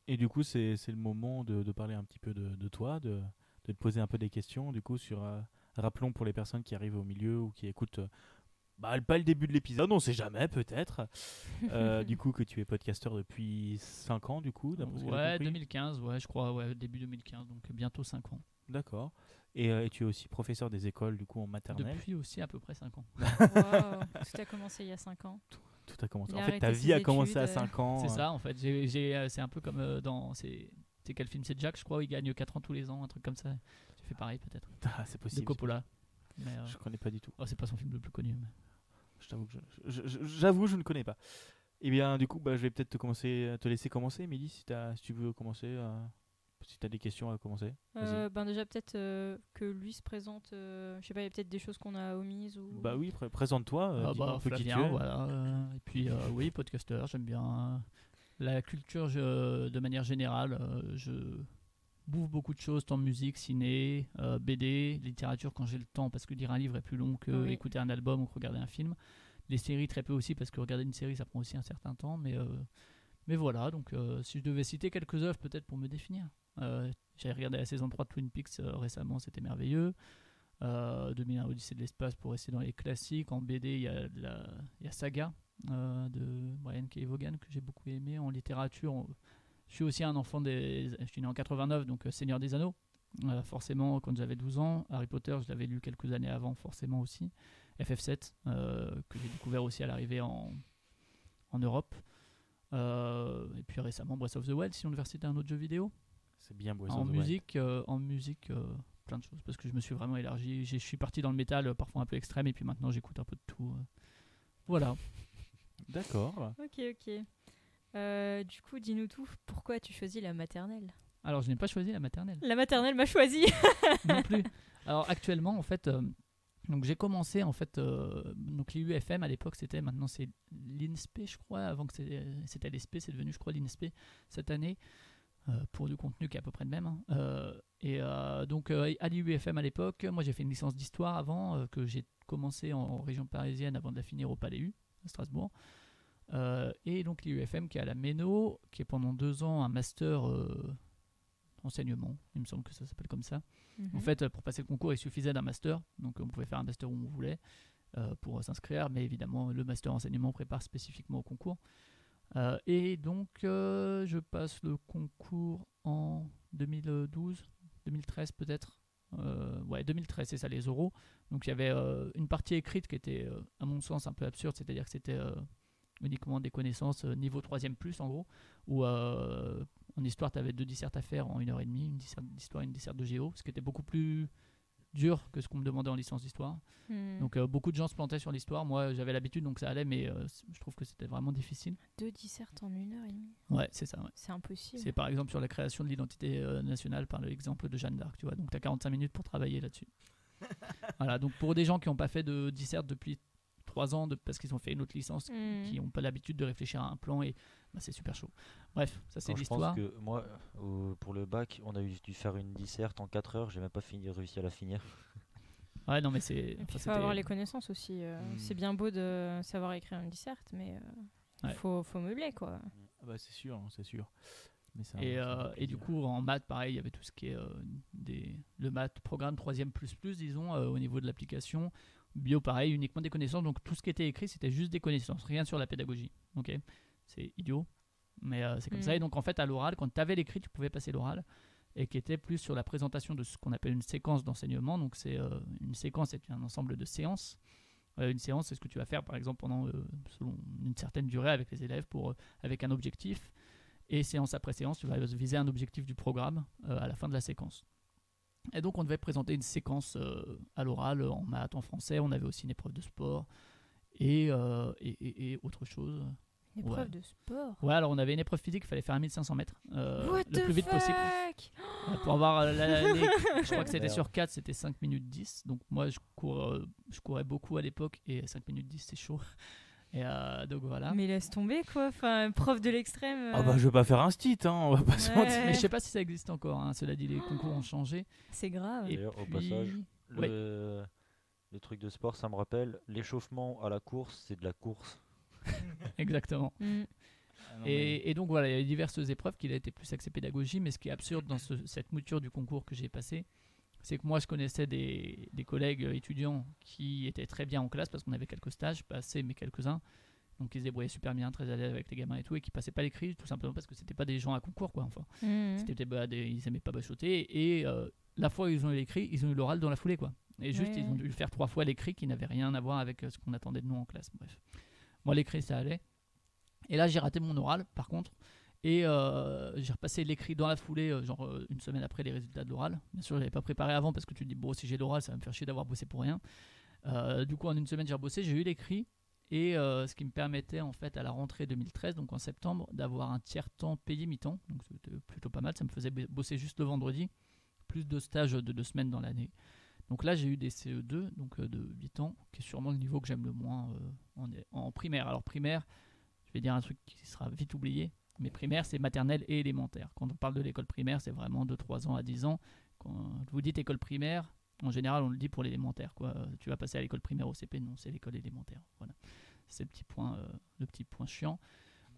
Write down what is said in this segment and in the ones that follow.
Et du coup, c'est le moment de parler un petit peu de toi, de te poser un peu des questions. Du coup, rappelons pour les personnes qui arrivent au milieu ou qui écoutent pas le début de l'épisode, on sait jamais, peut-être. Du coup, que tu es podcasteur depuis 5 ans, du coup, d'après ce que j'ai Ouais, compris. 2015, ouais, je crois, ouais, début 2015, donc bientôt 5 ans. D'accord. Et tu es aussi professeur des écoles, du coup, en maternelle. Depuis aussi à peu près 5 ans. Wow, tout a commencé il y a 5 ans. Tout a commencé. Il a En fait, ta arrêté vie ses a commencé études. à 5 ans. C'est ça, en fait. C'est un peu comme dans. C'est quel film? C'est Jack, je crois, où il gagne 4 ans tous les ans, un truc comme ça. Tu fais pareil, peut-être. Ah, c'est De possible. Coppola. Mais, Je connais pas du tout. oh, c'est pas son film le plus connu. Je t'avoue que j'avoue, je ne connais pas. Eh bien, du coup, je vais peut-être te laisser commencer, Mehdi, si tu veux commencer. Si tu as des questions à commencer. Vas-y. Déjà, peut-être que lui se présente. Je sais pas, il y a peut-être des choses qu'on a omises. Ou... Bah oui, présente-toi. Dis-moi un peu qui tu Flavien, es. voilà. Et puis, oui, podcasteur, j'aime bien la culture de manière générale. Je bouffe beaucoup de choses, tant musique, ciné, BD, littérature quand j'ai le temps, parce que lire un livre est plus long que Oui. écouter un album ou que regarder un film. Les séries, très peu aussi, parce que regarder une série, ça prend aussi un certain temps. Mais voilà, donc si je devais citer quelques œuvres peut-être pour me définir. J'ai regardé la saison 3 de Twin Peaks récemment, c'était merveilleux. 2001 Odyssée de l'espace pour rester dans les classiques. En BD, il y a Saga de Brian K. Vaughan que j'ai beaucoup aimé. En littérature, je suis aussi un enfant je suis né en 89, donc Seigneur des Anneaux. Forcément, quand j'avais 12 ans. Harry Potter, je l'avais lu quelques années avant, forcément aussi. FF7, que j'ai découvert aussi à l'arrivée en Europe. Et puis récemment, Breath of the Wild, si on devait citer un autre jeu vidéo. C'est bien Breath En of the Wild. musique, plein de choses, parce que je me suis vraiment élargi. Je suis parti dans le métal, parfois un peu extrême, et puis maintenant j'écoute un peu de tout. Voilà. D'accord. Ok. Du coup, dis-nous tout. Pourquoi tu choisis la maternelle? Alors, je n'ai pas choisi la maternelle. La maternelle m'a choisi. Non plus. Alors, actuellement, en fait, donc j'ai commencé, en fait, donc l'IUFM à l'époque, maintenant c'est l'INSP, je crois. Avant que c'était l'ESP, c'est devenu, je crois, l'INSP cette année. Pour du contenu qui est à peu près le même. Donc à l'IUFM à l'époque, moi j'ai fait une licence d'histoire avant, que j'ai commencé en région parisienne avant de la finir au Palais U, à Strasbourg. Et donc l'IUFM qui est à la Méno, qui est pendant 2 ans un master enseignement, il me semble que ça s'appelle comme ça. En fait, pour passer le concours, il suffisait d'un master, donc on pouvait faire un master où on voulait pour s'inscrire, mais évidemment le master enseignement prépare spécifiquement au concours. Et donc, je passe le concours en 2012, 2013 peut-être. Ouais, 2013, c'est ça, les oraux. Donc, il y avait une partie écrite qui était, à mon sens, un peu absurde, c'est-à-dire que c'était uniquement des connaissances niveau 3e plus, en gros, où en histoire, tu avais 2 dissertes à faire en 1h30, une disserte d'histoire et une disserte de géo, ce qui était beaucoup plus dur que ce qu'on me demandait en licence d'histoire. Donc beaucoup de gens se plantaient sur l'histoire. Moi j'avais l'habitude donc ça allait, mais je trouve que c'était vraiment difficile. 2 dissertes en 1h30. Ouais, c'est ça. Ouais. C'est impossible. C'est par exemple sur la création de l'identité nationale par l'exemple de Jeanne d'Arc, tu vois. Donc tu as 45 minutes pour travailler là-dessus. Voilà, donc pour des gens qui n'ont pas fait de disserte depuis 3 ans parce qu'ils ont fait une autre licence, qui n'ont pas l'habitude de réfléchir à un plan, et c'est super chaud. Bref, ça c'est l'histoire. Je pense que moi, pour le bac, on a dû faire une disserte en 4 heures, j'ai même pas réussi à la finir. Ouais, non, mais c'est. Et puis il faut avoir les connaissances aussi. C'est bien beau de savoir écrire une disserte, mais il faut meubler, quoi. Ah bah, c'est sûr, c'est sûr. Mais ça, Et du coup, en maths, pareil, il y avait tout ce qui est le maths programme 3e++, disons, au niveau de l'application. Bio, pareil, uniquement des connaissances. Donc tout ce qui était écrit, c'était juste des connaissances, rien sur la pédagogie. Ok, c'est idiot, mais c'est comme ça. Et donc en fait, à l'oral, quand tu avais l'écrit, tu pouvais passer l'oral, et qui était plus sur la présentation de ce qu'on appelle une séquence d'enseignement. Donc c'est une séquence, c'est un ensemble de séances. Une séance, c'est ce que tu vas faire, par exemple, selon une certaine durée avec les élèves, avec un objectif. Et séance après séance, tu vas viser un objectif du programme à la fin de la séquence. Et donc on devait présenter une séquence à l'oral, en maths, en français. On avait aussi une épreuve de sport et autre chose. Une épreuve de sport. Ouais, alors on avait une épreuve physique, il fallait faire 1500 mètres le plus vite fuck possible. Pour avoir je crois que c'était sur 4, c'était 5 minutes 10. Donc moi je courais beaucoup à l'époque, et 5 minutes 10 c'est chaud. Et donc voilà. Mais laisse tomber, quoi. Enfin, prof de l'extrême. Ah bah je vais pas faire un stit, hein, on va pas se mentir. Mais je sais pas si ça existe encore, hein. Cela dit, les concours ont changé. C'est grave. Et D'ailleurs, puis... au passage, le truc de sport, ça me rappelle l'échauffement à la course, c'est de la course. Exactement. Et donc voilà, il y a eu diverses épreuves qui étaient plus axées pédagogie, mais ce qui est absurde dans cette mouture du concours que j'ai passé, c'est que moi je connaissais des collègues étudiants qui étaient très bien en classe parce qu'on avait quelques stages, pas assez mais quelques-uns, donc ils se débrouillaient super bien, très à l'aise avec les gamins et tout, et qui passaient pas l'écrit tout simplement parce que c'était pas des gens à concours quoi. Enfin, ils aimaient pas bachoter, et la fois où ils ont eu l'écrit, ils ont eu l'oral dans la foulée quoi. Et juste ils ont dû faire 3 fois l'écrit qui n'avait rien à voir avec ce qu'on attendait de nous en classe. Bref, moi l'écrit ça allait. Et là, j'ai raté mon oral, par contre. Et j'ai repassé l'écrit dans la foulée, une semaine après les résultats de l'oral. Bien sûr, je l'avais pas préparé avant parce que tu te dis, bon, si j'ai l'oral, ça va me faire chier d'avoir bossé pour rien. Du coup, en une semaine, j'ai rebossé, j'ai eu l'écrit. Et ce qui me permettait, en fait, à la rentrée 2013, donc en septembre, d'avoir un tiers-temps payé mi-temps. Donc, c'était plutôt pas mal. Ça me faisait bosser juste le vendredi, plus de stages de 2 semaines dans l'année. Donc là, j'ai eu des CE2, donc de 8 ans, qui est sûrement le niveau que j'aime le moins en primaire. Alors, primaire, je vais dire un truc qui sera vite oublié, mais primaire, c'est maternelle et élémentaire. Quand on parle de l'école primaire, c'est vraiment de 3 ans à 10 ans. Quand vous dites école primaire, en général, on le dit pour l'élémentaire. Tu vas passer à l'école primaire au CP, non, c'est l'école élémentaire. Voilà. C'est le petit point chiant.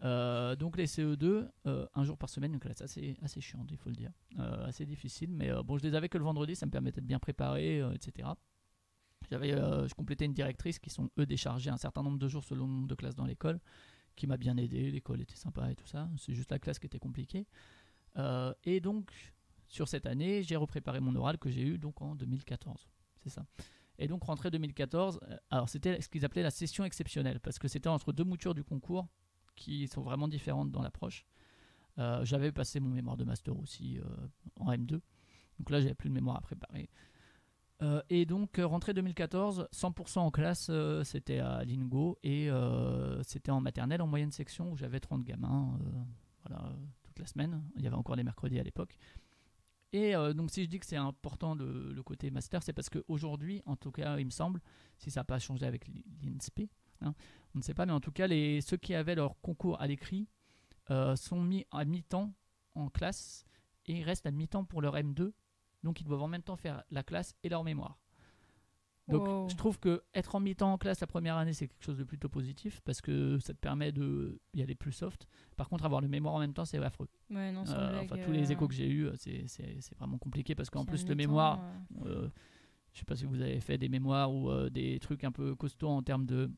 Donc les CE2, un jour par semaine, donc là, c'est assez chiant, il faut le dire. Assez difficile, mais bon, je les avais que le vendredi, ça me permettait de bien préparer, etc. Je complétais une directrice qui sont eux déchargés un certain nombre de jours selon le nombre de classes dans l'école, qui m'a bien aidé, l'école était sympa et tout ça, c'est juste la classe qui était compliquée. Et donc, sur cette année, j'ai repréparé mon oral que j'ai eu donc en 2014, c'est ça. Et donc, rentrée 2014, alors c'était ce qu'ils appelaient la session exceptionnelle, parce que c'était entre 2 moutures du concours qui sont vraiment différentes dans l'approche. J'avais passé mon mémoire de master aussi en M2, donc là, j'avais plus de mémoire à préparer. Et donc, rentrée 2014, 100% en classe, c'était à l'INGO, et c'était en maternelle, en moyenne section, où j'avais 30 gamins, toute la semaine. Il y avait encore les mercredis à l'époque. Et donc, si je dis que c'est important le côté master, c'est parce qu'aujourd'hui, en tout cas, il me semble, si ça n'a pas changé avec l'INSPE, on ne sait pas, mais en tout cas, ceux qui avaient leur concours à l'écrit sont mis à mi-temps en classe, et ils restent à mi-temps pour leur M2. Donc, ils doivent en même temps faire la classe et leur mémoire. Donc, je trouve que être en mi-temps en classe la première année, c'est quelque chose de plutôt positif parce que ça te permet d'y aller plus soft. Par contre, avoir le mémoire en même temps, c'est affreux. Ouais, non, tous les échos que j'ai eus, c'est vraiment compliqué parce qu'en plus, le mémoire, je sais pas si vous avez fait des mémoires ou des trucs un peu costauds en termes de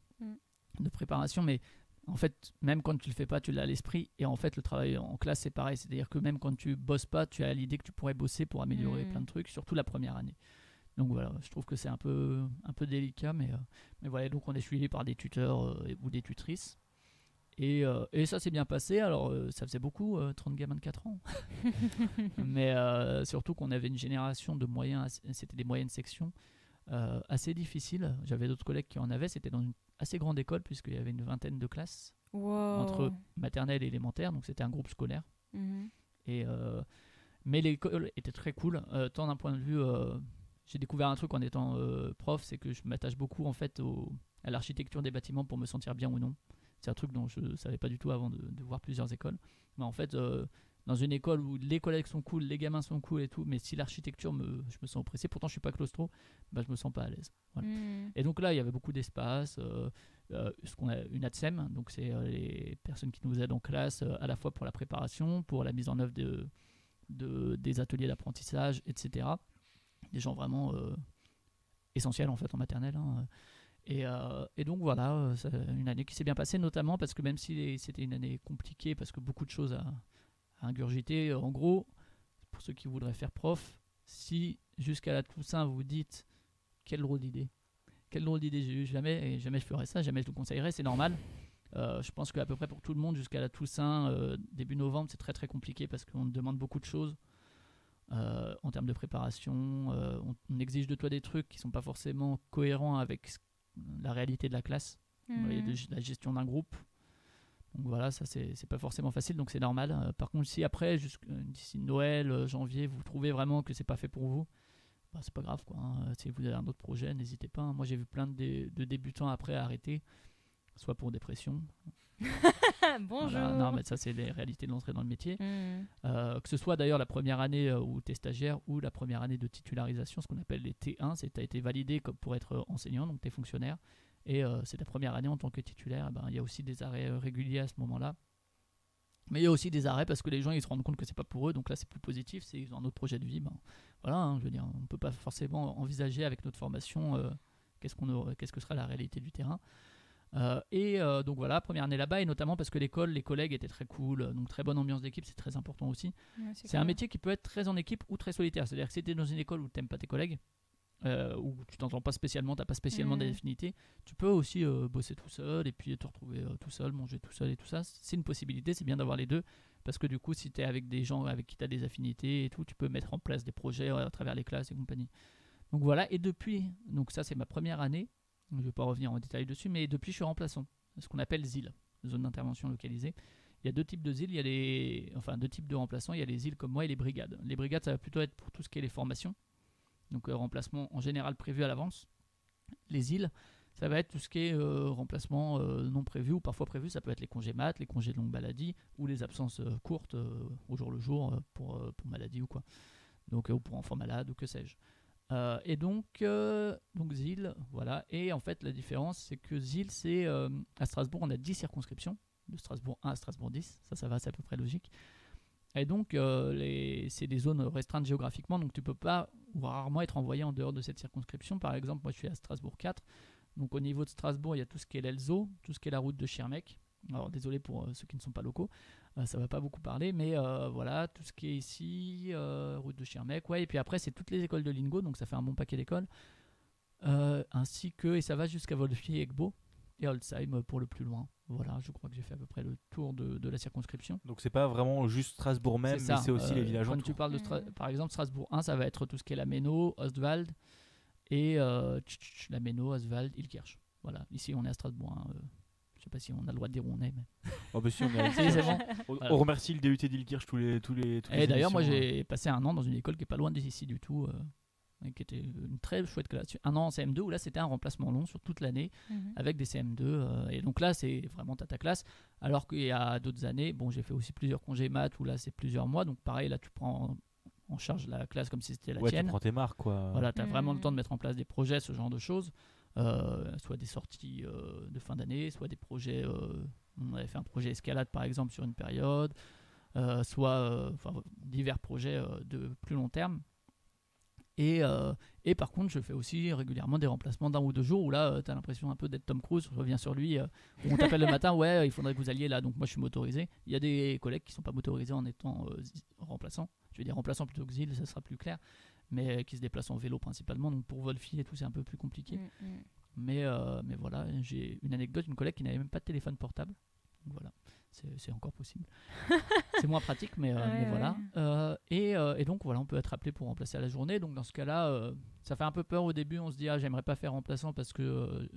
préparation, mais en fait, même quand tu le fais pas, tu l'as à l'esprit. Et en fait, le travail en classe, c'est pareil. C'est-à-dire que même quand tu bosses pas, tu as l'idée que tu pourrais bosser pour améliorer plein de trucs, surtout la première année. Donc voilà, je trouve que c'est un peu délicat, mais voilà. Donc on est suivi par des tuteurs ou des tutrices. Et ça s'est bien passé. Alors ça faisait beaucoup, 30 gamins de 4 ans. Mais surtout qu'on avait une génération de moyens, c'était des moyennes sections. Assez difficile. J'avais d'autres collègues qui en avaient. C'était dans une assez grande école puisqu'il y avait une 20aine de classes entre maternelle et élémentaire, donc c'était un groupe scolaire. Mais l'école était très cool, tant d'un point de vue j'ai découvert un truc en étant prof, c'est que je m'attache beaucoup en fait à l'architecture des bâtiments pour me sentir bien ou non. C'est un truc dont je ne savais pas du tout avant de voir plusieurs écoles. Mais en fait, dans une école où les collègues sont cool, les gamins sont cool et tout, mais si l'architecture, je me sens oppressé, pourtant je suis pas claustro, je me sens pas à l'aise. Voilà. Et donc là, il y avait beaucoup d'espace, ce qu'on a une ATSEM, donc c'est les personnes qui nous aident en classe, à la fois pour la préparation, pour la mise en œuvre des ateliers d'apprentissage, etc. Des gens vraiment essentiels en fait en maternelle. Et donc voilà, c'est une année qui s'est bien passée, notamment parce que même si c'était une année compliquée, parce que beaucoup de choses à ingurgiter, en gros, pour ceux qui voudraient faire prof, si jusqu'à la Toussaint vous dites quelle drôle d'idée j'ai eu, jamais je ferai ça, jamais je le conseillerais, c'est normal. Je pense qu'à peu près pour tout le monde, jusqu'à la Toussaint, début novembre, c'est très très compliqué parce qu'on te demande beaucoup de choses. En termes de préparation, on exige de toi des trucs qui ne sont pas forcément cohérents avec la réalité de la classe, la gestion d'un groupe. Donc voilà, ça c'est pas forcément facile, donc c'est normal. Par contre, si après, d'ici Noël, janvier, vous trouvez vraiment que c'est pas fait pour vous, c'est pas grave quoi. Si vous avez un autre projet, n'hésitez pas. Moi j'ai vu plein de débutants après arrêter, soit pour dépression. Bonjour. Voilà, non, mais ça c'est les réalités de l'entrée dans le métier. Que ce soit d'ailleurs la première année où tu es stagiaire ou la première année de titularisation, ce qu'on appelle les T1, c'est que tu as été validé pour être enseignant, donc tu es fonctionnaire. Et c'est ta première année en tant que titulaire. Il y a aussi des arrêts réguliers à ce moment-là. Mais il y a aussi des arrêts parce que les gens ils se rendent compte que c'est pas pour eux, donc là c'est plus positif, ils ont un autre projet de vie. Voilà, hein, je veux dire, on peut pas forcément envisager avec notre formation qu'est-ce que sera la réalité du terrain. Donc voilà, première année là-bas, et notamment parce que l'école, les collègues étaient très cool, donc très bonne ambiance d'équipe, c'est très important aussi. Ouais, C'est un métier qui peut être très en équipe ou très solitaire, c'est-à-dire que si tu es dans une école où tu n'aimes pas tes collègues, où tu t'entends pas spécialement, tu n'as pas spécialement d'affinités, tu peux aussi bosser tout seul et puis te retrouver tout seul, manger tout seul et tout ça. C'est une possibilité, c'est bien d'avoir les deux, parce que du coup, si tu es avec des gens avec qui tu as des affinités et tout, tu peux mettre en place des projets à travers les classes et compagnie. Donc voilà, et depuis, donc ça c'est ma première année, je ne vais pas revenir en détail dessus, mais depuis je suis remplaçant, ce qu'on appelle ZIL, zone d'intervention localisée. Il y a deux types de ZIL, deux types de remplaçants, il y a les ZIL comme moi et les brigades. Les brigades, ça va plutôt être pour tout ce qui est les formations, donc remplacement en général prévu à l'avance. Les ZIL, ça va être tout ce qui est remplacement non prévu ou parfois prévu, ça peut être les congés mat, les congés de longue maladie ou les absences courtes au jour le jour pour maladie ou quoi, donc, ou pour enfants malades ou que sais-je. Et donc ZIL, voilà. Et en fait, la différence, c'est que ZIL, c'est à Strasbourg, on a 10 circonscriptions, de Strasbourg 1 à Strasbourg 10, ça va, c'est à peu près logique. Et donc, c'est des zones restreintes géographiquement, donc tu peux pas ou rarement être envoyé en dehors de cette circonscription. Par exemple, moi je suis à Strasbourg 4, donc au niveau de Strasbourg, il y a tout ce qui est l'Elzo, tout ce qui est la route de Schirmeck. Alors désolé pour ceux qui ne sont pas locaux, ça va pas beaucoup parler, mais voilà, tout ce qui est ici, route de Schirmeck, ouais, et puis après c'est toutes les écoles de Lingo, donc ça fait un bon paquet d'écoles, ainsi que, et ça va jusqu'à Wolfi, Egbo et Holzheim pour le plus loin. Voilà, je crois que j'ai fait à peu près le tour de la circonscription. Donc c'est pas vraiment juste Strasbourg même, mais c'est aussi les villages quand autour. tu parles par exemple Strasbourg 1, ça va être tout ce qui est la Menno, Ostwald, et la Menno, Ostwald, Ilkirch. Voilà, ici on est à Strasbourg 1. Je sais pas si on a le droit de dire où on est, mais... Oh bah si, on est c'est bon. On remercie le DUT d'Ilkirch tous les Et d'ailleurs, moi j'ai passé un an dans une école qui est pas loin d'ici du tout, qui était une très chouette classe. Un an en CM2 où là c'était un remplacement long sur toute l'année avec des CM2. Et donc là c'est vraiment ta classe. Alors qu'il y a d'autres années, bon, j'ai fait aussi plusieurs congés maths où là c'est plusieurs mois. Donc pareil, là tu prends en charge la classe comme si c'était la tienne. Tu prends tes marques quoi. Voilà, tu as vraiment le temps de mettre en place des projets, ce genre de choses. Soit des sorties de fin d'année, soit des projets, on avait fait un projet escalade par exemple sur une période, soit divers projets de plus long terme. Et par contre, je fais aussi régulièrement des remplacements d'un ou deux jours où là, tu as l'impression un peu d'être Tom Cruise. Je reviens sur lui, où on t'appelle le matin, ouais, il faudrait que vous alliez là. Donc moi, je suis motorisé. Il y a des collègues qui ne sont pas motorisés en étant remplaçants. Je vais dire remplaçants plutôt que ZIL, ça sera plus clair. Mais qui se déplacent en vélo principalement. Donc pour Wolfi et tout, c'est un peu plus compliqué. Mais voilà, j'ai une anecdote, une collègue qui n'avait même pas de téléphone portable. Donc voilà, c'est encore possible. C'est moins pratique, mais voilà. Et donc voilà, on peut être appelé pour remplacer à la journée. Donc dans ce cas-là, ça fait un peu peur au début. On se dit, j'aimerais pas faire remplaçant parce que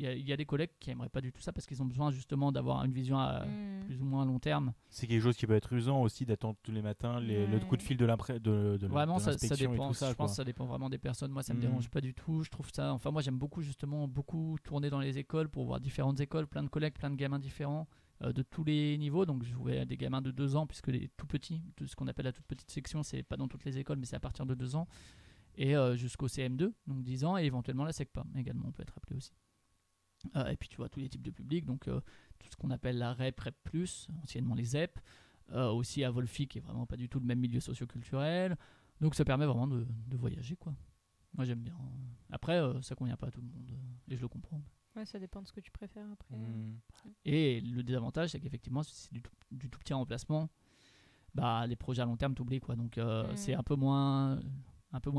il y a des collègues qui aimeraient pas du tout ça parce qu'ils ont besoin justement d'avoir une vision à plus ou moins long terme. C'est quelque chose qui peut être usant aussi d'attendre tous les matins le coup de fil de vraiment, ça dépend. Et tout ça, je pense que ça dépend vraiment des personnes. Moi, ça me dérange pas du tout. Je trouve ça. Enfin, moi, j'aime beaucoup tourner dans les écoles pour voir différentes écoles, plein de collègues, plein de gamins différents. De tous les niveaux, donc je jouais à des gamins de 2 ans puisque les tout petits, ce qu'on appelle la toute petite section, c'est pas dans toutes les écoles mais c'est à partir de 2 ans et jusqu'au CM2, donc 10 ans, et éventuellement la SECPA également, on peut être appelé aussi. Et puis tu vois tous les types de publics, donc tout ce qu'on appelle la REP, REP+, anciennement les ZEP, aussi à Wolfi qui est vraiment pas du tout le même milieu socio-culturel, donc ça permet vraiment de voyager quoi. Moi j'aime bien. Après ça convient pas à tout le monde et je le comprends. Ouais, ça dépend de ce que tu préfères après. Et le désavantage, c'est qu'effectivement, si c'est du tout petit remplacement, bah, les projets à long terme t'oublient quoi. Donc c'est un peu moins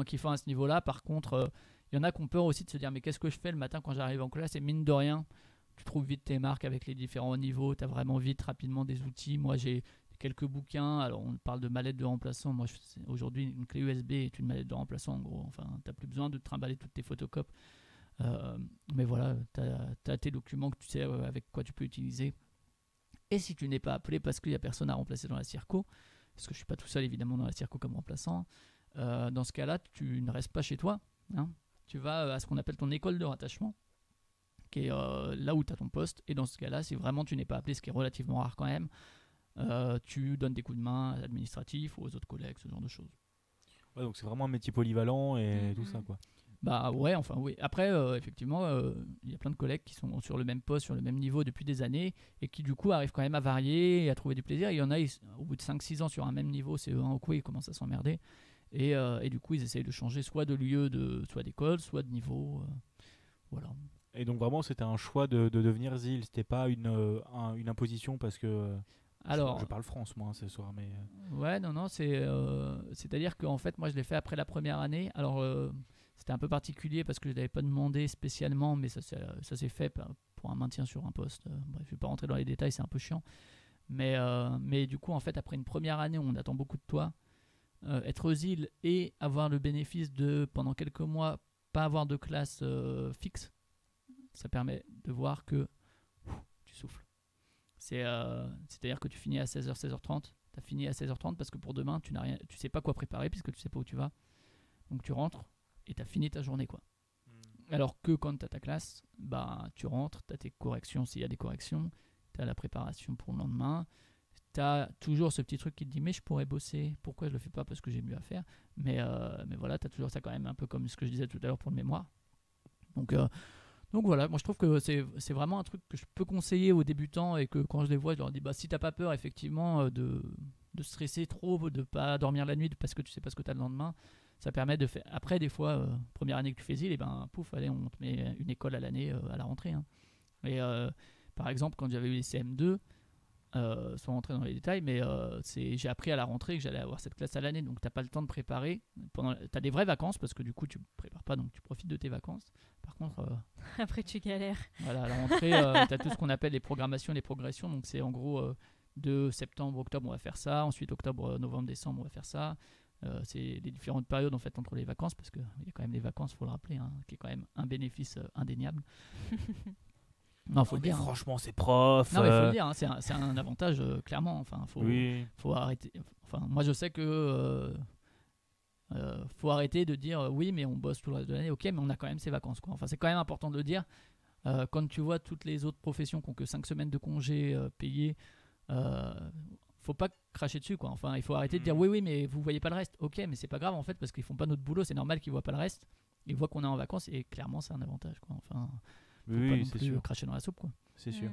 kiffant à ce niveau-là. Par contre, il y en a qui ont peur aussi de se dire mais qu'est-ce que je fais le matin quand j'arrive en classe, et mine de rien, tu trouves vite tes marques avec les différents niveaux, tu as vraiment vite, rapidement des outils. Moi j'ai quelques bouquins, alors on parle de mallette de remplaçant. Moi aujourd'hui, une clé USB est une mallette de remplaçant en gros. Enfin, tu n'as plus besoin de te trimballer toutes tes photocopies. Mais voilà, tu as tes documents que tu sais avec quoi tu peux utiliser. Et si tu n'es pas appelé parce qu'il n'y a personne à remplacer dans la circo, parce que je ne suis pas tout seul évidemment dans la circo comme remplaçant, dans ce cas-là, tu ne restes pas chez toi. Hein. Tu vas à ce qu'on appelle ton école de rattachement, qui est là où tu as ton poste. Et dans ce cas-là, si vraiment tu n'es pas appelé, ce qui est relativement rare quand même, tu donnes des coups de main à l'administratif ou aux autres collègues, ce genre de choses. Ouais, donc c'est vraiment un métier polyvalent et tout ça quoi. Bah ouais, enfin oui. Après, effectivement, il y a plein de collègues qui sont sur le même poste, sur le même niveau depuis des années et qui du coup arrivent quand même à varier et à trouver du plaisir. Il y en a, au bout de 5-6 ans sur un même niveau, CE1 ou quoi, ils commencent à s'emmerder. Et du coup, ils essayent de changer soit de lieu, soit d'école, soit de niveau. Voilà. Et donc vraiment, c'était un choix de devenir ZIL. C'était pas une imposition parce que... Alors, je parle France, moi, ce soir, mais... Ouais, non, c'est-à-dire qu'en fait, moi, je l'ai fait après la première année. Alors, c'était un peu particulier parce que je ne l'avais pas demandé spécialement, mais ça s'est fait pour un maintien sur un poste. Bref, je ne vais pas rentrer dans les détails, c'est un peu chiant. Mais du coup, en fait, après une première année où on attend beaucoup de toi, être ZIL et avoir le bénéfice de, pendant quelques mois, pas avoir de classe fixe, ça permet de voir que tu souffles. C'est-à-dire que tu finis à 16h, 16h30. Tu as fini à 16h30 parce que pour demain, tu sais pas quoi préparer puisque tu sais pas où tu vas. Donc tu rentres et tu as fini ta journée, quoi. Alors que quand tu as ta classe, bah, tu rentres, tu as tes corrections s'il y a des corrections, tu as la préparation pour le lendemain. Tu as toujours ce petit truc qui te dit mais je pourrais bosser, pourquoi je le fais pas parce que j'ai mieux à faire. Mais voilà, tu as toujours ça quand même, un peu comme ce que je disais tout à l'heure pour le mémoire. Donc voilà, moi je trouve que c'est vraiment un truc que je peux conseiller aux débutants et que quand je les vois, je leur dis bah, si t'as pas peur effectivement de stresser trop, de pas dormir la nuit parce que tu sais pas ce que tu as le lendemain, ça permet de faire. Après, des fois, première année que tu fais ZIL, et ben pouf, allez, on te met une école à l'année à la rentrée. Hein. Et par exemple, quand j'avais eu les CM2, sans rentrer dans les détails, mais j'ai appris à la rentrée que j'allais avoir cette classe à l'année, donc t'as pas le temps de préparer. T'as des vraies vacances parce que du coup tu prépares pas, donc tu profites de tes vacances. Par contre, après tu galères. Voilà, à la rentrée, t'as tout ce qu'on appelle les programmations, les progressions, donc c'est en gros de septembre, octobre on va faire ça, ensuite octobre, novembre, décembre on va faire ça. C'est les différentes périodes en fait entre les vacances parce qu'il y a quand même les vacances, faut le rappeler, hein, qui est quand même un bénéfice indéniable. Non, faut le dire. Franchement, c'est prof. Non, mais faut le dire, hein, c'est un avantage clairement. Enfin, Oui. faut arrêter. Enfin, moi, je sais que faut arrêter de dire oui, mais on bosse tout le reste de l'année. Ok, mais on a quand même ses vacances, quoi. Enfin, c'est quand même important de le dire. Quand tu vois toutes les autres professions qui ont que 5 semaines de congés payés, faut pas cracher dessus, quoi. Enfin, il faut arrêter de dire oui, mais vous voyez pas le reste. Ok, mais c'est pas grave en fait parce qu'ils font pas notre boulot. C'est normal qu'ils voient pas le reste. Ils voient qu'on est en vacances et clairement, c'est un avantage, quoi. Enfin. Faut pas non plus cracher dans la soupe, quoi. C'est sûr.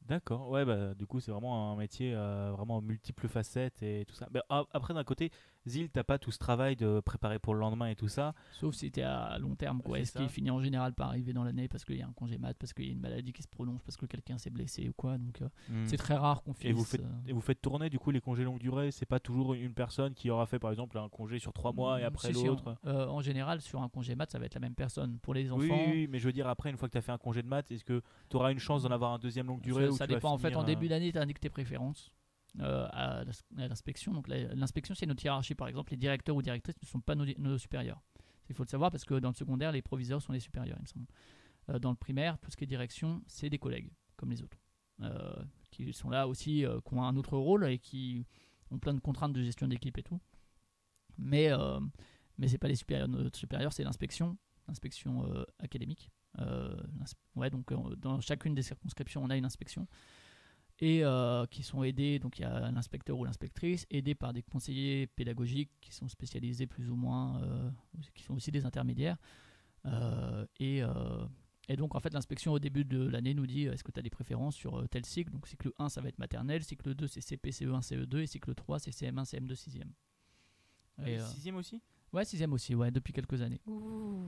D'accord, ouais, bah du coup c'est vraiment un métier vraiment multiples facettes et tout ça. Mais après d'un côté, ZIL, t'as pas tout ce travail de préparer pour le lendemain et tout ça. Sauf si t'es à long terme, quoi. Est-ce qu'il finit en général par arriver dans l'année parce qu'il y a un congé mat, parce qu'il y a une maladie qui se prolonge, parce que quelqu'un s'est blessé ou quoi. Donc c'est très rare qu'on finisse. Et vous faites tourner du coup les congés longue durée. C'est pas toujours une personne qui aura fait par exemple un congé sur 3 mois et après l'autre. En général, sur un congé mat, ça va être la même personne. Pour les enfants. Oui, mais je veux dire après, une fois que t'as fait un congé de maths, est-ce que tu auras une chance d'en avoir un deuxième longue durée Ça dépend en fait. En début d'année, tu indiques tes préférences à l'inspection. Donc l'inspection, c'est notre hiérarchie. Par exemple, les directeurs ou directrices ne sont pas nos supérieurs. Il faut le savoir parce que dans le secondaire, les proviseurs sont les supérieurs, il me semble. Dans le primaire, tout ce qui est direction, c'est des collègues, comme les autres, qui sont là aussi, qui ont un autre rôle et qui ont plein de contraintes de gestion d'équipe et tout. Mais c'est pas les supérieurs. Notre supérieur, c'est l'inspection académique. Donc dans chacune des circonscriptions, on a une inspection. Et qui sont aidés, donc il y a l'inspecteur ou l'inspectrice, aidés par des conseillers pédagogiques qui sont spécialisés plus ou moins, qui sont aussi des intermédiaires. Et donc en fait l'inspection au début de l'année nous dit est-ce que tu as des préférences sur tel cycle. Donc cycle 1 ça va être maternelle, cycle 2 c'est CP, CE1, CE2 et cycle 3 c'est CM1, CM2, 6e. Et 6e aussi ? Ouais, 6e aussi, ouais, depuis quelques années. Ouh.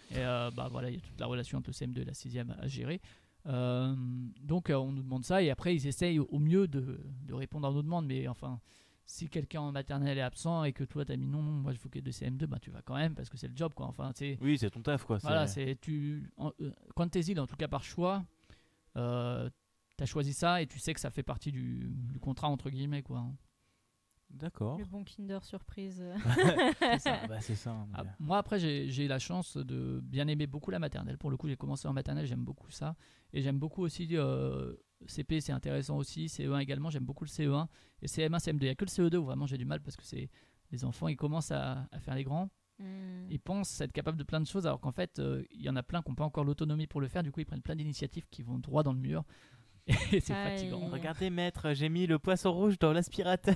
Et voilà, il y a toute la relation entre le CM2 et la 6e à gérer. Donc on nous demande ça et après ils essayent au mieux de répondre à nos demandes, mais enfin si quelqu'un en maternelle est absent et que toi t'as mis non moi je veux qu'il y ait de CM2, bah tu vas quand même parce que c'est le job, quoi. Enfin oui, c'est ton taf, quoi. Voilà, quand t'es ZIL en tout cas par choix, t'as choisi ça et tu sais que ça fait partie du contrat entre guillemets, quoi. D'accord. Le bon Kinder surprise. C'est ça. C'est ça. Moi après j'ai la chance de bien aimer beaucoup la maternelle. Pour le coup j'ai commencé en maternelle, j'aime beaucoup ça. Et j'aime beaucoup aussi CP, c'est intéressant aussi. CE1 également, j'aime beaucoup le CE1. Et CM1, CM2, il n'y a que le CE2 où vraiment j'ai du mal parce que les enfants ils commencent à faire les grands. Ils pensent être capables de plein de choses alors qu'en fait il y en a plein qui n'ont pas encore l'autonomie pour le faire. Du coup ils prennent plein d'initiatives qui vont droit dans le mur. Et c'est fatigant. Regardez maître, j'ai mis le poisson rouge dans l'aspirateur.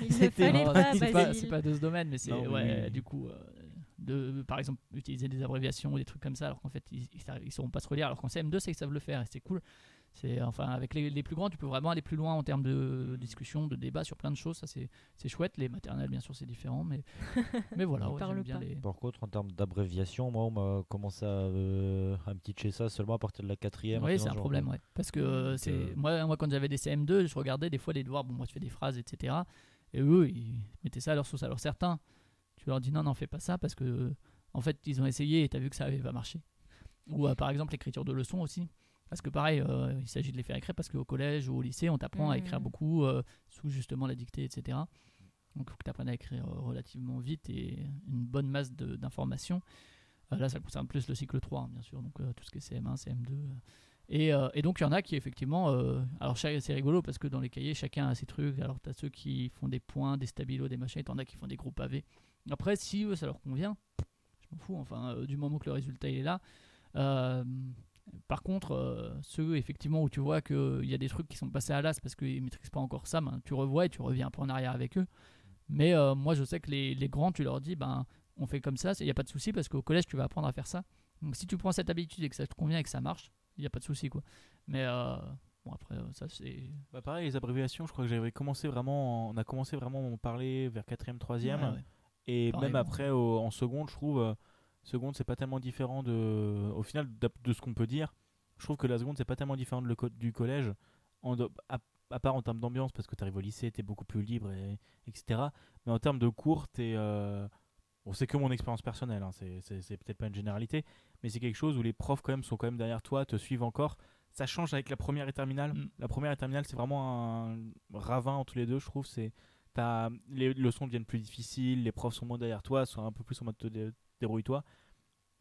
Il ne fallait pas, c'est pas de ce domaine, mais c'est du coup par exemple, utiliser des abréviations ou des trucs comme ça, alors qu'en fait, ils sauront pas se relire. Alors qu'en CM2, c'est qu'ils savent le faire et c'est cool. Enfin, avec les plus grands, tu peux vraiment aller plus loin en termes de discussion, de débat sur plein de choses. Ça, c'est chouette. Les maternelles, bien sûr, c'est différent, mais voilà, j'aime bien les. Par contre, en termes d'abréviation, moi, on m'a commencé à me teacher ça seulement à partir de la 4e. Oui, c'est un problème, ouais. Parce que moi, quand j'avais des CM2, je regardais des fois les devoirs. Bon, moi, je fais des phrases, etc. Et eux, ils mettaient ça à leur sauce. Alors certains, tu leur dis non, fais pas ça parce que en fait, ils ont essayé et t'as vu que ça va marcher. Ou par exemple, l'écriture de leçons aussi. Parce que pareil, il s'agit de les faire écrire parce qu'au collège ou au lycée, on t'apprend à écrire beaucoup sous justement la dictée, etc. Donc il faut que tu apprennes à écrire relativement vite et une bonne masse d'informations. Là, ça concerne plus le cycle 3, hein, bien sûr, donc tout ce qui est CM1, CM2. Et donc il y en a qui effectivement... alors c'est rigolo parce que dans les cahiers, chacun a ses trucs. Alors tu as ceux qui font des points, des stabilos, des machins, et t'en as qui font des gros pavés. Après, si eux, ça leur convient, je m'en fous, enfin, du moment que le résultat il est là. Par contre, ceux effectivement où tu vois qu'il y a des trucs qui sont passés à l'as parce qu'ils ne maîtrisent pas encore ça, tu revois et tu reviens un peu en arrière avec eux. Mais moi je sais que les grands, tu leur dis on fait comme ça, il n'y a pas de souci parce qu'au collège tu vas apprendre à faire ça. Donc si tu prends cette habitude et que ça te convient et que ça marche, il n'y a pas de souci quoi. Mais bon après ça c'est... pareil, les abréviations, je crois que on a commencé vraiment à en parler vers 4e, 3e. Ouais. Et pareil, même après en seconde, je trouve... Seconde, c'est pas tellement différent au final de ce qu'on peut dire. Je trouve que la seconde, c'est pas tellement différent du collège, à part en termes d'ambiance, parce que tu arrives au lycée, tu es beaucoup plus libre, etc. Mais en termes de cours, c'est que mon expérience personnelle, hein, c'est peut-être pas une généralité, mais c'est quelque chose où les profs sont quand même derrière toi, te suivent encore. Ça change avec la première et terminale. La première et terminale, c'est vraiment un ravin entre les deux, je trouve. Les leçons deviennent plus difficiles, les profs sont moins derrière toi, sont un peu plus en mode débrouille-toi.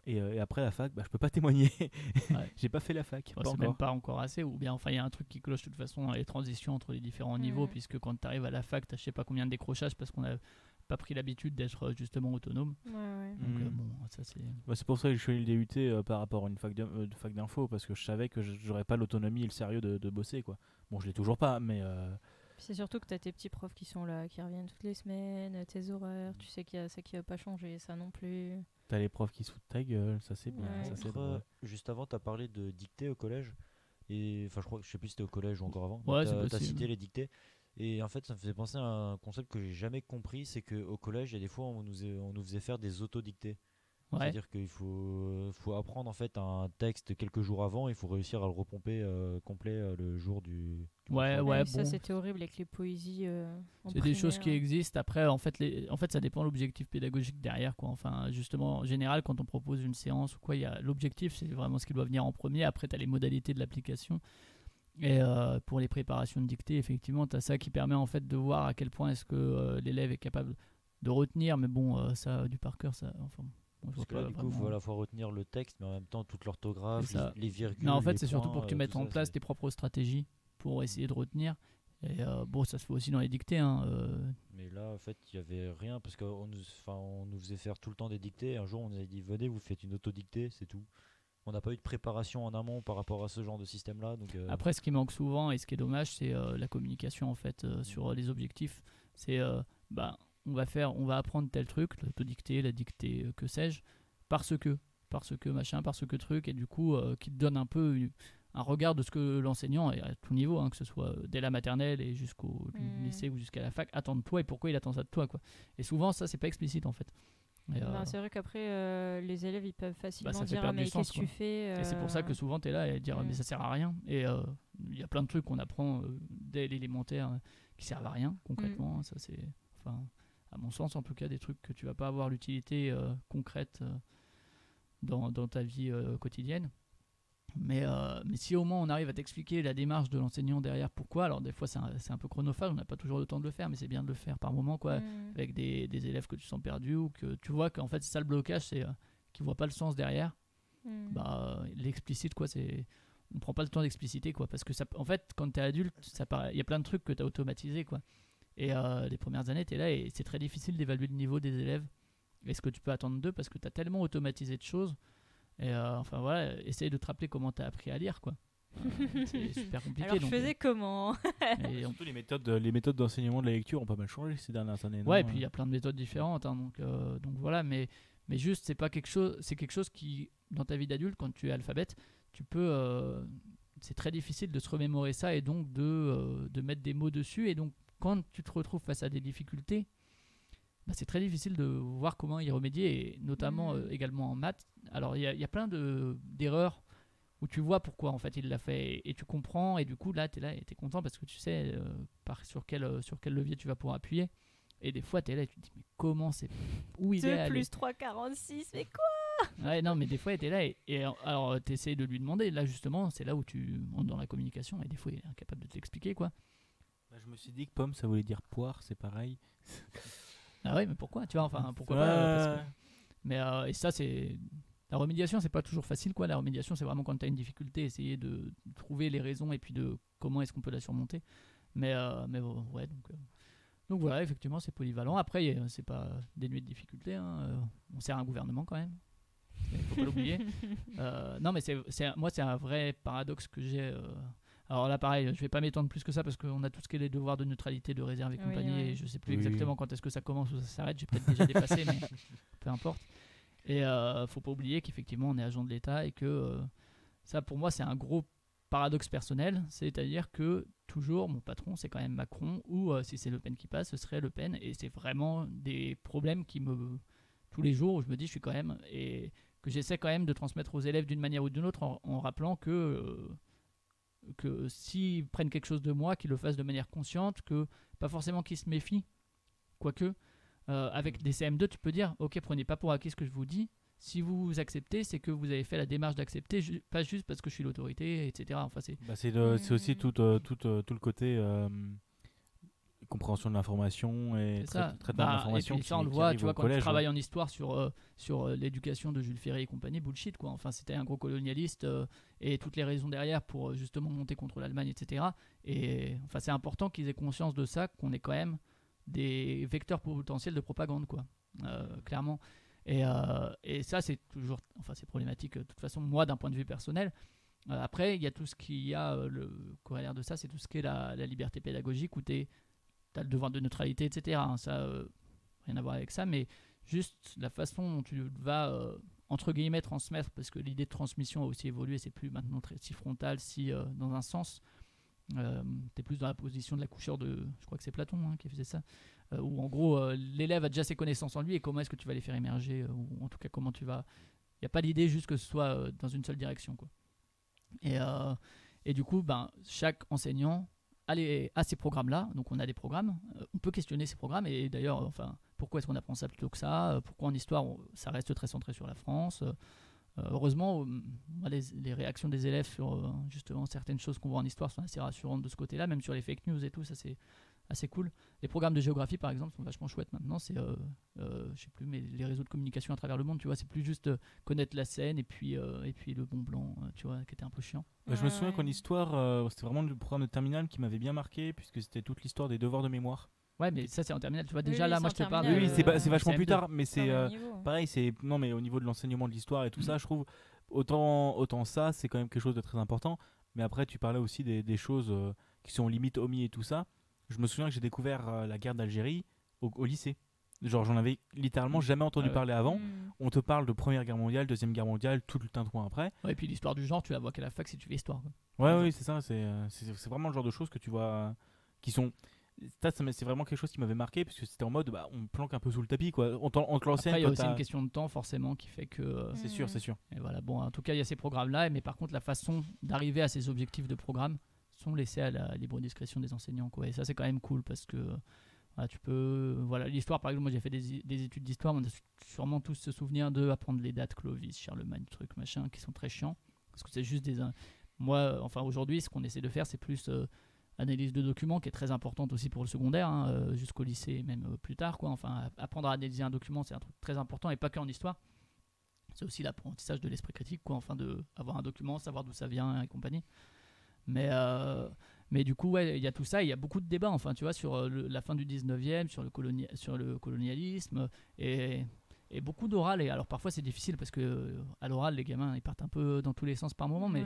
Et après la fac, je peux pas témoigner. Ouais. J'ai pas fait la fac. Pas encore. Même pas encore assez. Ou bien, enfin, il y a un truc qui cloche de toute façon dans les transitions entre les différents niveaux, puisque quand tu arrives à la fac, tu je sais pas combien de décrochages parce qu'on a pas pris l'habitude d'être justement autonome. Ouais. Donc bon, ça c'est. C'est pour ça que je suis allé le DUT par rapport à une fac d'info, parce que je savais que j'aurais pas l'autonomie et le sérieux de bosser quoi. Bon, je l'ai toujours pas, mais. C'est surtout que tu as tes petits profs qui sont là, qui reviennent toutes les semaines, tes horaires, tu sais qu'il y a ça qui va pas changer, ça non plus. T'as les profs qui se foutent de ta gueule, ça c'est bien. Ouais. Ça, c'est juste avant, t'as parlé de dictée au collège. Et enfin, je sais plus si c'était au collège ou encore avant. Ouais, t'as cité les dictées. Et en fait, ça me faisait penser à un concept que j'ai jamais compris, c'est qu'au collège, il y a des fois, on nous faisait faire des autodictées. Ouais. C'est-à-dire qu'il faut apprendre en fait un texte quelques jours avant, il faut réussir à le repomper complet le jour du ouais, ça c'était horrible avec les poésies c'est des choses qui existent. Après en fait ça dépend de l'objectif pédagogique derrière quoi. Enfin justement en général quand on propose une séance ou quoi, l'objectif c'est vraiment ce qui doit venir en premier. Après tu as les modalités de l'application. Et pour les préparations de dictée, effectivement, tu as ça qui permet en fait de voir à quel point est-ce que l'élève est capable de retenir, mais bon ça du par cœur ça enfin. Parce que là, du coup, il faut à la fois retenir le texte, mais en même temps toute l'orthographe, les virgules. Non, en fait, c'est surtout pour que tu mettes en place tes propres stratégies pour essayer de retenir. Et bon, ça se fait aussi dans les dictées. Hein, Mais là, en fait, il n'y avait rien parce qu'on nous faisait faire tout le temps des dictées. Un jour, on nous a dit venez, vous faites une autodictée, c'est tout. On n'a pas eu de préparation en amont par rapport à ce genre de système-là. Donc, Après, ce qui manque souvent et ce qui est dommage, c'est la communication en fait sur les objectifs. C'est on va apprendre tel truc, l'autodictée, la dictée, que sais-je, parce que machin, parce que truc, et du coup, qui te donne un peu un regard de ce que l'enseignant, et à tout niveau, hein, que ce soit dès la maternelle et jusqu'au lycée ou jusqu'à la fac, attend de toi et pourquoi il attend ça de toi, quoi. Et souvent, ça, c'est pas explicite en fait. C'est vrai qu'après, les élèves ils peuvent facilement dire mais qu'est-ce que tu fais Et c'est pour ça que souvent tu es là et dire mais ça sert à rien. Et il y a plein de trucs qu'on apprend dès l'élémentaire qui servent à rien concrètement. Ça, c'est, enfin, à mon sens en tout cas, des trucs que tu vas pas avoir l'utilité concrète dans ta vie quotidienne. Mais si au moins on arrive à t'expliquer la démarche de l'enseignant derrière pourquoi, alors des fois c'est un peu chronophage, on n'a pas toujours le temps de le faire, mais c'est bien de le faire par moment, quoi, avec des élèves que tu sens perdus ou que tu vois qu'en fait c'est ça le blocage, c'est qu'ils ne voient pas le sens derrière. L'explicite, quoi, on ne prend pas le temps d'expliciter, quoi, parce que ça, en fait quand tu es adulte, il y a plein de trucs que tu as automatisés, quoi. Et les premières années tu es là et c'est très difficile d'évaluer le niveau des élèves et ce que tu peux attendre d'eux parce que tu as tellement automatisé de choses. Et enfin voilà, essaye de te rappeler comment t'as appris à lire, quoi. C'est super compliqué. Alors je faisais comment et surtout les méthodes d'enseignement de la lecture ont pas mal changé ces dernières années. Ouais, et puis il y a plein de méthodes différentes, hein, donc voilà, mais Mais juste, c'est quelque chose qui, dans ta vie d'adulte, quand tu es alphabète, tu peux, c'est très difficile de se remémorer ça et donc de mettre des mots dessus. Et donc, quand tu te retrouves face à des difficultés, bah, c'est très difficile de voir comment y remédier, et notamment également en maths. Alors, il y a plein d'erreurs où tu vois pourquoi en fait il l'a fait, et tu comprends, et du coup là tu es là et tu es content parce que tu sais sur quel levier tu vas pouvoir appuyer. Et des fois tu es là et tu te dis mais comment c'est, où il est 2 allé. plus 3, 46, mais quoi? Ouais, non, mais des fois tu es là et alors tu essaies de lui demander. Là justement c'est là où tu entres dans la communication, et des fois il est incapable de te l'expliquer quoi. Bah, je me suis dit que pomme ça voulait dire poire, c'est pareil. Ah ouais, mais pourquoi, tu vois, enfin pourquoi pas parce que... Mais et ça c'est... La remédiation, c'est pas toujours facile, quoi. La remédiation, c'est vraiment quand tu as une difficulté, essayer de trouver les raisons et puis de comment est-ce qu'on peut la surmonter. Mais ouais, donc voilà, effectivement, c'est polyvalent. Après, c'est pas dénué de difficultés, hein. On sert un gouvernement quand même. Il faut pas l'oublier. Non, mais moi, c'est un vrai paradoxe que j'ai. Alors là, pareil, je vais pas m'étendre plus que ça parce qu'on a tout ce qui est les devoirs de neutralité, de réserve et compagnie. Oui. Et je sais plus exactement quand est-ce que ça commence ou ça s'arrête. J'ai peut-être déjà dépassé, mais peu importe. Et faut pas oublier qu'effectivement on est agent de l'État et que ça pour moi c'est un gros paradoxe personnel, c'est-à-dire que toujours mon patron c'est quand même Macron, ou si c'est Le Pen qui passe ce serait Le Pen, et c'est vraiment des problèmes qui me tous les jours où je me dis je suis quand même, et que j'essaie quand même de transmettre aux élèves d'une manière ou d'une autre en rappelant que s'ils prennent quelque chose de moi, qu'ils le fassent de manière consciente, que pas forcément qu'ils se méfient, quoique. Avec des CM2, tu peux dire ok, prenez pas pour acquis ce que je vous dis. Si vous acceptez, c'est que vous avez fait la démarche d'accepter, pas juste parce que je suis l'autorité, etc. Enfin, c'est aussi tout le côté compréhension de l'information et traitement de l'information. Et puis ça, on le voit, tu vois, quand tu travailles en histoire sur l'éducation de Jules Ferry et compagnie, bullshit, quoi. Enfin, c'était un gros colonialiste et toutes les raisons derrière pour justement monter contre l'Allemagne, etc. Et enfin, c'est important qu'ils aient conscience de ça, qu'on est quand même des vecteurs potentiels de propagande, quoi, clairement. Et ça, c'est toujours, enfin, c'est problématique de toute façon, moi, d'un point de vue personnel. Après, il y a tout ce qui a le corollaire de ça, c'est tout ce qui est la liberté pédagogique, où tu as le devoir de neutralité, etc. Hein, ça, rien à voir avec ça, mais juste la façon dont tu vas, entre guillemets, transmettre, parce que l'idée de transmission a aussi évolué, c'est plus maintenant si frontal, si dans un sens. T'es plus dans la position de l'accoucheur de, je crois que c'est Platon qui faisait ça, où en gros l'élève a déjà ses connaissances en lui, et comment est-ce que tu vas les faire émerger, ou en tout cas comment tu vas, il n'y a pas l'idée juste que ce soit dans une seule direction, quoi. Et du coup chaque enseignant a ces programmes là, donc on a des programmes, on peut questionner ces programmes, et d'ailleurs enfin pourquoi est-ce qu'on apprend ça plutôt que ça, pourquoi en histoire ça reste très centré sur la France. Heureusement, les réactions des élèves sur justement certaines choses qu'on voit en histoire sont assez rassurantes de ce côté-là, même sur les fake news et tout, ça c'est assez cool. Les programmes de géographie par exemple sont vachement chouettes maintenant, c'est je sais plus, mais les réseaux de communication à travers le monde, tu vois, c'est plus juste connaître la Seine et puis le Mont Blanc, tu vois, qui était un peu chiant. Je me souviens qu'en histoire, c'était vraiment le programme de terminale qui m'avait bien marqué, puisque c'était toute l'histoire des devoirs de mémoire. Ouais, mais ça c'est en terminale, tu vois, déjà là moi je te parle. Oui, c'est vachement CM2. plus tard, mais c'est pareil, non, mais au niveau de l'enseignement de l'histoire et tout ça, je trouve autant ça c'est quand même quelque chose de très important. Mais après tu parlais aussi des choses qui sont limite omis et tout ça. Je me souviens que j'ai découvert la guerre d'Algérie au lycée. Genre j'en avais littéralement jamais entendu parler avant. On te parle de Première Guerre mondiale, Deuxième Guerre mondiale, tout le tintouin après. Ouais, et puis l'histoire du genre, tu la vois qu'à la fac si tu fais histoire, quoi. Oui, c'est ça, c'est vraiment le genre de choses que tu vois qui sont... Ça, c'est vraiment quelque chose qui m'avait marqué, puisque c'était en mode on planque un peu sous le tapis, quoi. On te l'enseigne. Après il y a aussi une question de temps forcément qui fait que c'est sûr. Et voilà, bon, en tout cas il y a ces programmes là, mais par contre la façon d'arriver à ces objectifs de programme sont laissés à la libre discrétion des enseignants, quoi. Et ça c'est quand même cool, parce que tu peux, voilà, l'histoire par exemple, moi j'ai fait des études d'histoire, on a sûrement tous se souvenir de apprendre les dates, Clovis, Charlemagne, trucs machin, qui sont très chiants, parce que c'est juste moi enfin aujourd'hui ce qu'on essaie de faire c'est plus analyse de documents, qui est très importante aussi pour le secondaire, jusqu'au lycée, même plus tard, quoi. Enfin, apprendre à analyser un document, c'est un truc très important, et pas qu'en histoire. C'est aussi l'apprentissage de l'esprit critique, quoi. Enfin, avoir un document, savoir d'où ça vient et compagnie. Mais du coup, ouais, il y a tout ça, il y a beaucoup de débats, enfin, tu vois, sur la fin du 19e, sur le colonialisme, et beaucoup d'oral. Et alors parfois c'est difficile parce que à l'oral, les gamins ils partent un peu dans tous les sens par moment, mais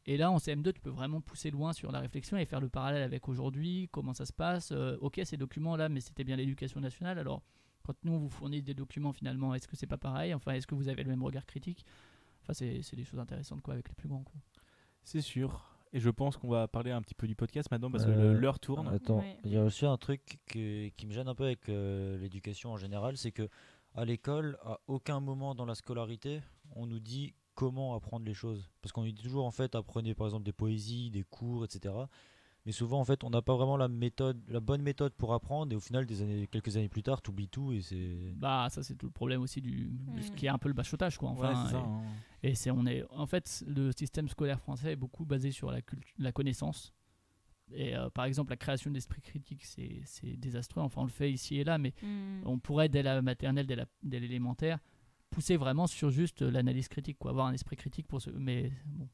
Et là, en CM2, tu peux vraiment pousser loin sur la réflexion et faire le parallèle avec aujourd'hui, comment ça se passe. Ok, ces documents-là, mais c'était bien l'éducation nationale. Alors, quand nous, on vous fournit des documents, finalement, est-ce que c'est pas pareil? Enfin, est-ce que vous avez le même regard critique? Enfin, c'est des choses intéressantes quoi, avec les plus grands. Quoi. C'est sûr. Et je pense qu'on va parler un petit peu du podcast maintenant parce que l'heure tourne. Attends, il y a aussi un truc qui me gêne un peu avec l'éducation en général, c'est que à l'école, à aucun moment dans la scolarité, on nous dit comment apprendre les choses. Parce qu'on nous dit toujours, en fait, apprenez par exemple des poésies, des cours, etc. Mais souvent, en fait, on n'a pas vraiment la bonne méthode pour apprendre. Et au final, quelques années plus tard, tu oublies tout. Et c'est... Bah, ça, c'est tout le problème aussi de ce qui est un peu le bachotage. Quoi. Enfin, c'est ça, en fait, le système scolaire français est beaucoup basé sur la connaissance. Et par exemple, la création d'esprit critique, c'est désastreux. Enfin, on le fait ici et là, mais on pourrait, dès la maternelle, dès l'élémentaire, pousser vraiment sur juste l'analyse critique, quoi. Avoir un esprit critique pour ce. Mais bon,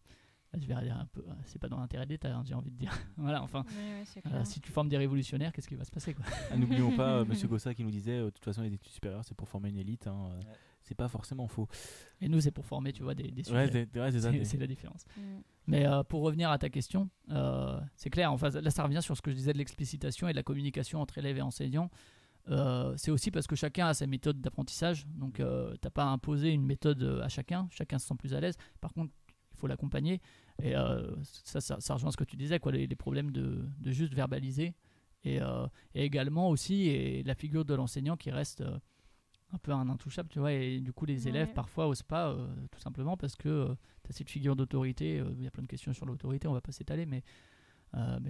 là, je vais dire un peu. C'est pas dans l'intérêt d'État, hein, j'ai envie de dire. Voilà, enfin. Si tu formes des révolutionnaires, qu'est-ce qui va se passer, quoi. N'oublions pas Monsieur Gossa qui nous disait de toute façon, les études supérieures, c'est pour former une élite. C'est pas forcément faux. Et nous, c'est pour former, tu vois, des sujets. C'est la différence. Mais pour revenir à ta question, c'est clair, enfin, là ça revient sur ce que je disais de l'explicitation et de la communication entre élèves et enseignants. C'est aussi parce que chacun a sa méthode d'apprentissage, donc t'as pas à imposer une méthode à chacun se sent plus à l'aise. Par contre, il faut l'accompagner. Et ça rejoint ce que tu disais, quoi, les problèmes de juste verbaliser. Et également aussi la figure de l'enseignant qui reste un peu un intouchable, tu vois, et du coup les élèves parfois osent pas, tout simplement parce que tu as cette figure d'autorité. Il y a plein de questions sur l'autorité, on va pas s'étaler, mais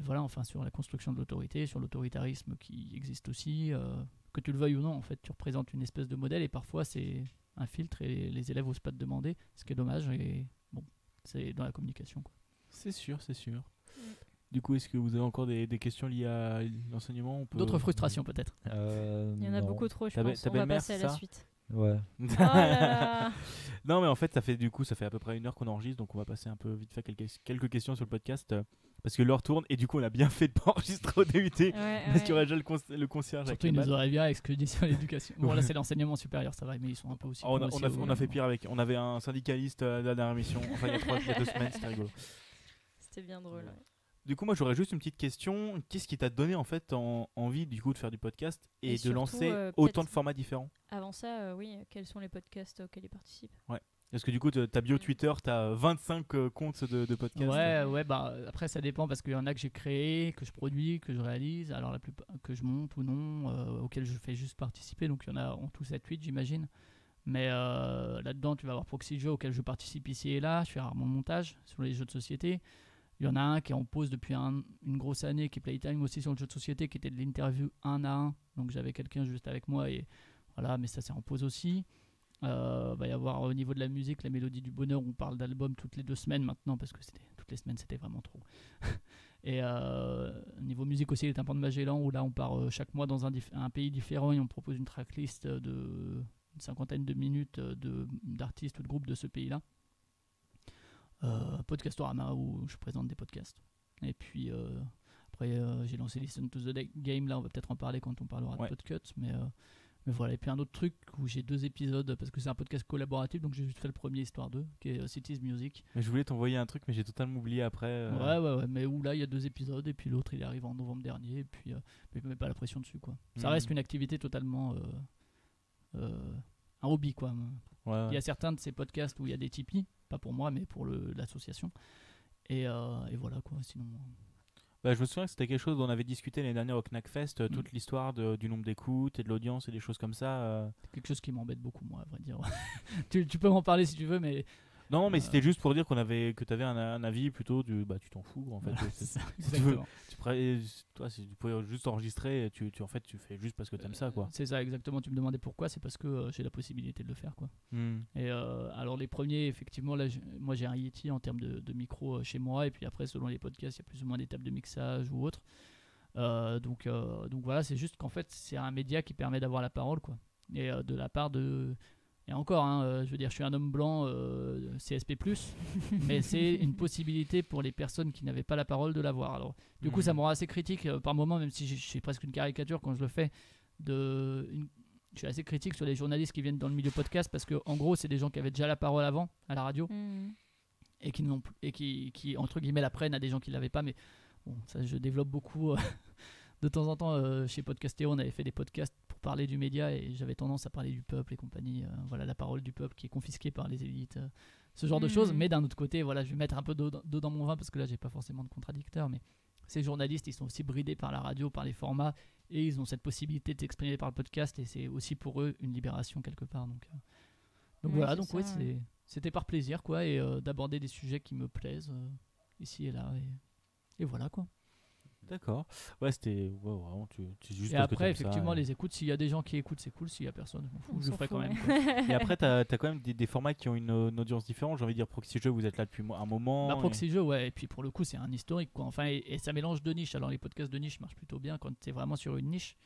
voilà, enfin sur la construction de l'autorité, sur l'autoritarisme qui existe aussi, que tu le veuilles ou non, en fait tu représentes une espèce de modèle et parfois c'est un filtre et les élèves osent pas te demander, ce qui est dommage. Et bon, c'est dans la communication, quoi. C'est sûr. Du coup, est-ce que vous avez encore des questions liées à l'enseignement? D'autres frustrations peut-être? Il y en a beaucoup trop, je pense. Ta On va belle-mère, passer à la suite. Ouais. Oh là là. Non, mais en fait, ça fait à peu près 1 heure qu'on enregistre, donc on va passer un peu vite fait quelques questions sur le podcast parce que l'heure tourne et du coup, on a bien fait de pas enregistrer au début parce qu'il y aurait déjà le concierge. Surtout, ils nous auraient bien avec ce que je dis sur l'éducation. Bon, là, c'est l'enseignement supérieur, ça va, mais ils sont un peu aussi. On a fait pire avec. On avait un syndicaliste à la dernière émission, enfin, il y a 2 semaines, c'était rigolo. C'était bien drôle. Du coup, moi, j'aurais juste une petite question. Qu'est-ce qui t'a donné en fait envie du coup de faire du podcast et de surtout, lancer autant de formats différents? Avant ça, oui, quels sont les podcasts auxquels ils participent? Ouais. Parce que du coup, ta bio Twitter, t'as 25 comptes de podcasts. Ouais, bah après ça dépend parce qu'il y en a que j'ai créé, que je produis, que je réalise, alors la plupart que je monte ou non, auxquels je fais juste participer. Donc il y en a en tout 7-8, j'imagine. Mais là-dedans, tu vas avoir Proxy Jeux auquel je participe ici et là. Je fais rarement montage sur les jeux de société. Il y en a un qui est en pause depuis une grosse année, qui est Playtime aussi sur le jeu de société, qui était de l'interview 1 à 1. Donc j'avais quelqu'un juste avec moi et voilà, mais ça c'est en pause aussi. Va y avoir au niveau de la musique, la Mélodie du Bonheur, où on parle d'albums toutes les 2 semaines maintenant, parce que toutes les semaines c'était vraiment trop. Et niveau musique aussi, les Tympans de Magellan, où là on part chaque mois dans un pays différent et on propose une tracklist de une 50aine de minutes d'artistes ou de groupes de ce pays-là. Podcastorama où je présente des podcasts. Et puis après j'ai lancé Listen to the Game, là on va peut-être en parler quand on parlera de Podcut, mais voilà. Et puis un autre truc où j'ai 2 épisodes parce que c'est un podcast collaboratif, donc j'ai juste fait le premier histoire 2 qui est Cities Music. Mais je voulais t'envoyer un truc mais j'ai totalement oublié après. Ouais, mais où là il y a 2 épisodes et puis l'autre il arrive en novembre dernier et puis mais je mets pas la pression dessus, quoi. Ça reste une activité totalement un hobby, quoi. Il y a certains de ces podcasts où il y a des Tipeee, pas pour moi mais pour l'association, et voilà, quoi. Sinon je me souviens que c'était quelque chose dont on avait discuté l'année dernière au Knackfest, toute l'histoire du nombre d'écoutes et de l'audience et des choses comme ça. C'est quelque chose qui m'embête beaucoup, moi, à vrai dire. tu peux m'en parler si tu veux, mais non, mais c'était juste pour dire que tu avais un avis plutôt tu t'en fous en fait. Exactement. Tu pouvais juste enregistrer, en fait tu fais juste parce que tu aimes ça, quoi. C'est ça, exactement. Tu me demandais pourquoi, c'est parce que j'ai la possibilité de le faire, quoi. Et alors les premiers, effectivement, là moi j'ai un Yeti en termes de micro chez moi, et puis après selon les podcasts il y a plus ou moins des tables de mixage ou autre. Donc voilà, c'est juste qu'en fait c'est un média qui permet d'avoir la parole, quoi. Et de la part de... Et encore, je veux dire, je suis un homme blanc CSP+, mais c'est une possibilité pour les personnes qui n'avaient pas la parole de l'avoir. Alors, du coup, ça me rend assez critique par moment, même si je suis presque une caricature quand je le fais. Je suis assez critique sur les journalistes qui viennent dans le milieu podcast parce que, en gros, c'est des gens qui avaient déjà la parole avant à la radio. et qui entre guillemets l'apprennent à des gens qui l'avaient pas. Mais bon, ça je développe beaucoup. De temps en temps, chez Podcastéo, on avait fait des podcasts pour parler du média et j'avais tendance à parler du peuple et compagnie. Voilà, la parole du peuple qui est confisquée par les élites, ce genre de choses. Mais d'un autre côté, voilà, je vais mettre un peu d'eau dans mon vin parce que là, j'ai pas forcément de contradicteur. Mais ces journalistes, ils sont aussi bridés par la radio, par les formats et ils ont cette possibilité de s'exprimer par le podcast et c'est aussi pour eux une libération quelque part. Donc voilà, donc c'était par plaisir quoi et d'aborder des sujets qui me plaisent ici et là et voilà quoi. D'accord. Ouais, c'était vraiment juste. Et après, effectivement, les écoutes, s'il y a des gens qui écoutent, c'est cool. S'il y a personne, je le ferai quand même. Quoi. Et après, t'as quand même des formats qui ont une audience différente. J'ai envie de dire, Proxy Jeux, vous êtes là depuis un moment. Proxy Jeux, ouais. Et puis pour le coup, c'est un historique, quoi. Enfin, et ça mélange deux niches. Alors les podcasts de niche marchent plutôt bien quand t'es vraiment sur une niche.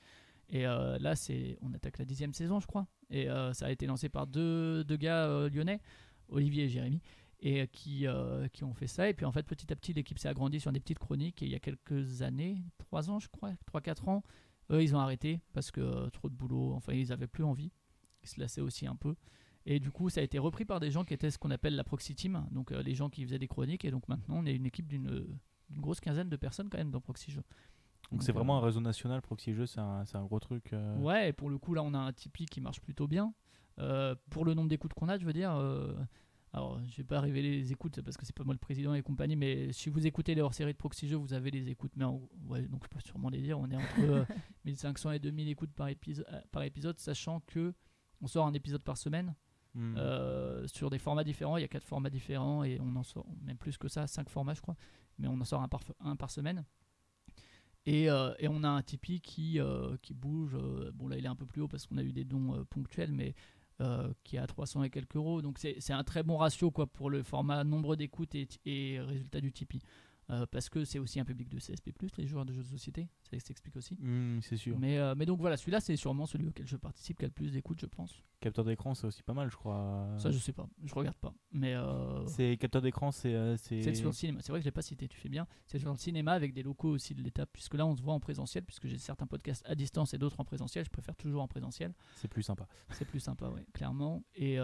Et là, on attaque la 10e saison, je crois. Et ça a été lancé par deux gars lyonnais, Olivier et Jérémy. Et qui ont fait ça. Et puis en fait, petit à petit, l'équipe s'est agrandie sur des petites chroniques. Et il y a quelques années, 3 ans, je crois, 3-4 ans, ils ont arrêté parce que trop de boulot. Enfin, ils n'avaient plus envie. Ils se lassaient aussi un peu. Et du coup, ça a été repris par des gens qui étaient ce qu'on appelle la Proxy Team. Donc les gens qui faisaient des chroniques. Et donc maintenant, on est une équipe d'une grosse quinzaine de personnes quand même dans Proxy Jeux. Donc c'est vraiment un réseau national, Proxy Jeux, c'est un gros truc. Ouais, et pour le coup, là, on a un Tipeee qui marche plutôt bien. Pour le nombre d'écoutes qu'on a, je veux dire... Alors, je vais pas révéler les écoutes parce que c'est pas moi le président et compagnie, mais si vous écoutez les hors-séries de Proxy Jeux, vous avez les écoutes. Mais ouais, donc je peux sûrement les dire. On est entre 1500 et 2000 écoutes par épisode, sachant que on sort un épisode par semaine sur des formats différents. Il y a 4 formats différents et on en sort même plus que ça, 5 formats je crois, mais on en sort un par semaine. Et on a un Tipeee qui bouge. Bon là, il est un peu plus haut parce qu'on a eu des dons ponctuels, mais qui est à 300 et quelques euros. Donc c'est un très bon ratio quoi, pour le format nombre d'écoutes et résultat du Tipeee. Parce que c'est aussi un public de CSP+, les joueurs de jeux de société, ça s'explique aussi. C'est sûr. Mais donc voilà, celui-là c'est sûrement celui auquel je participe qui a le plus d'écoutes, je pense. Capteur d'écran, c'est aussi pas mal, je crois. Ça, je sais pas, je regarde pas. Mais c'est capteur d'écran, c'est sur le cinéma. C'est vrai que je l'ai pas cité, tu fais bien. C'est sur le cinéma avec des locaux aussi de l'État, puisque là on se voit en présentiel, puisque j'ai certains podcasts à distance et d'autres en présentiel. Je préfère toujours en présentiel. C'est plus sympa. C'est plus sympa, oui, clairement. Et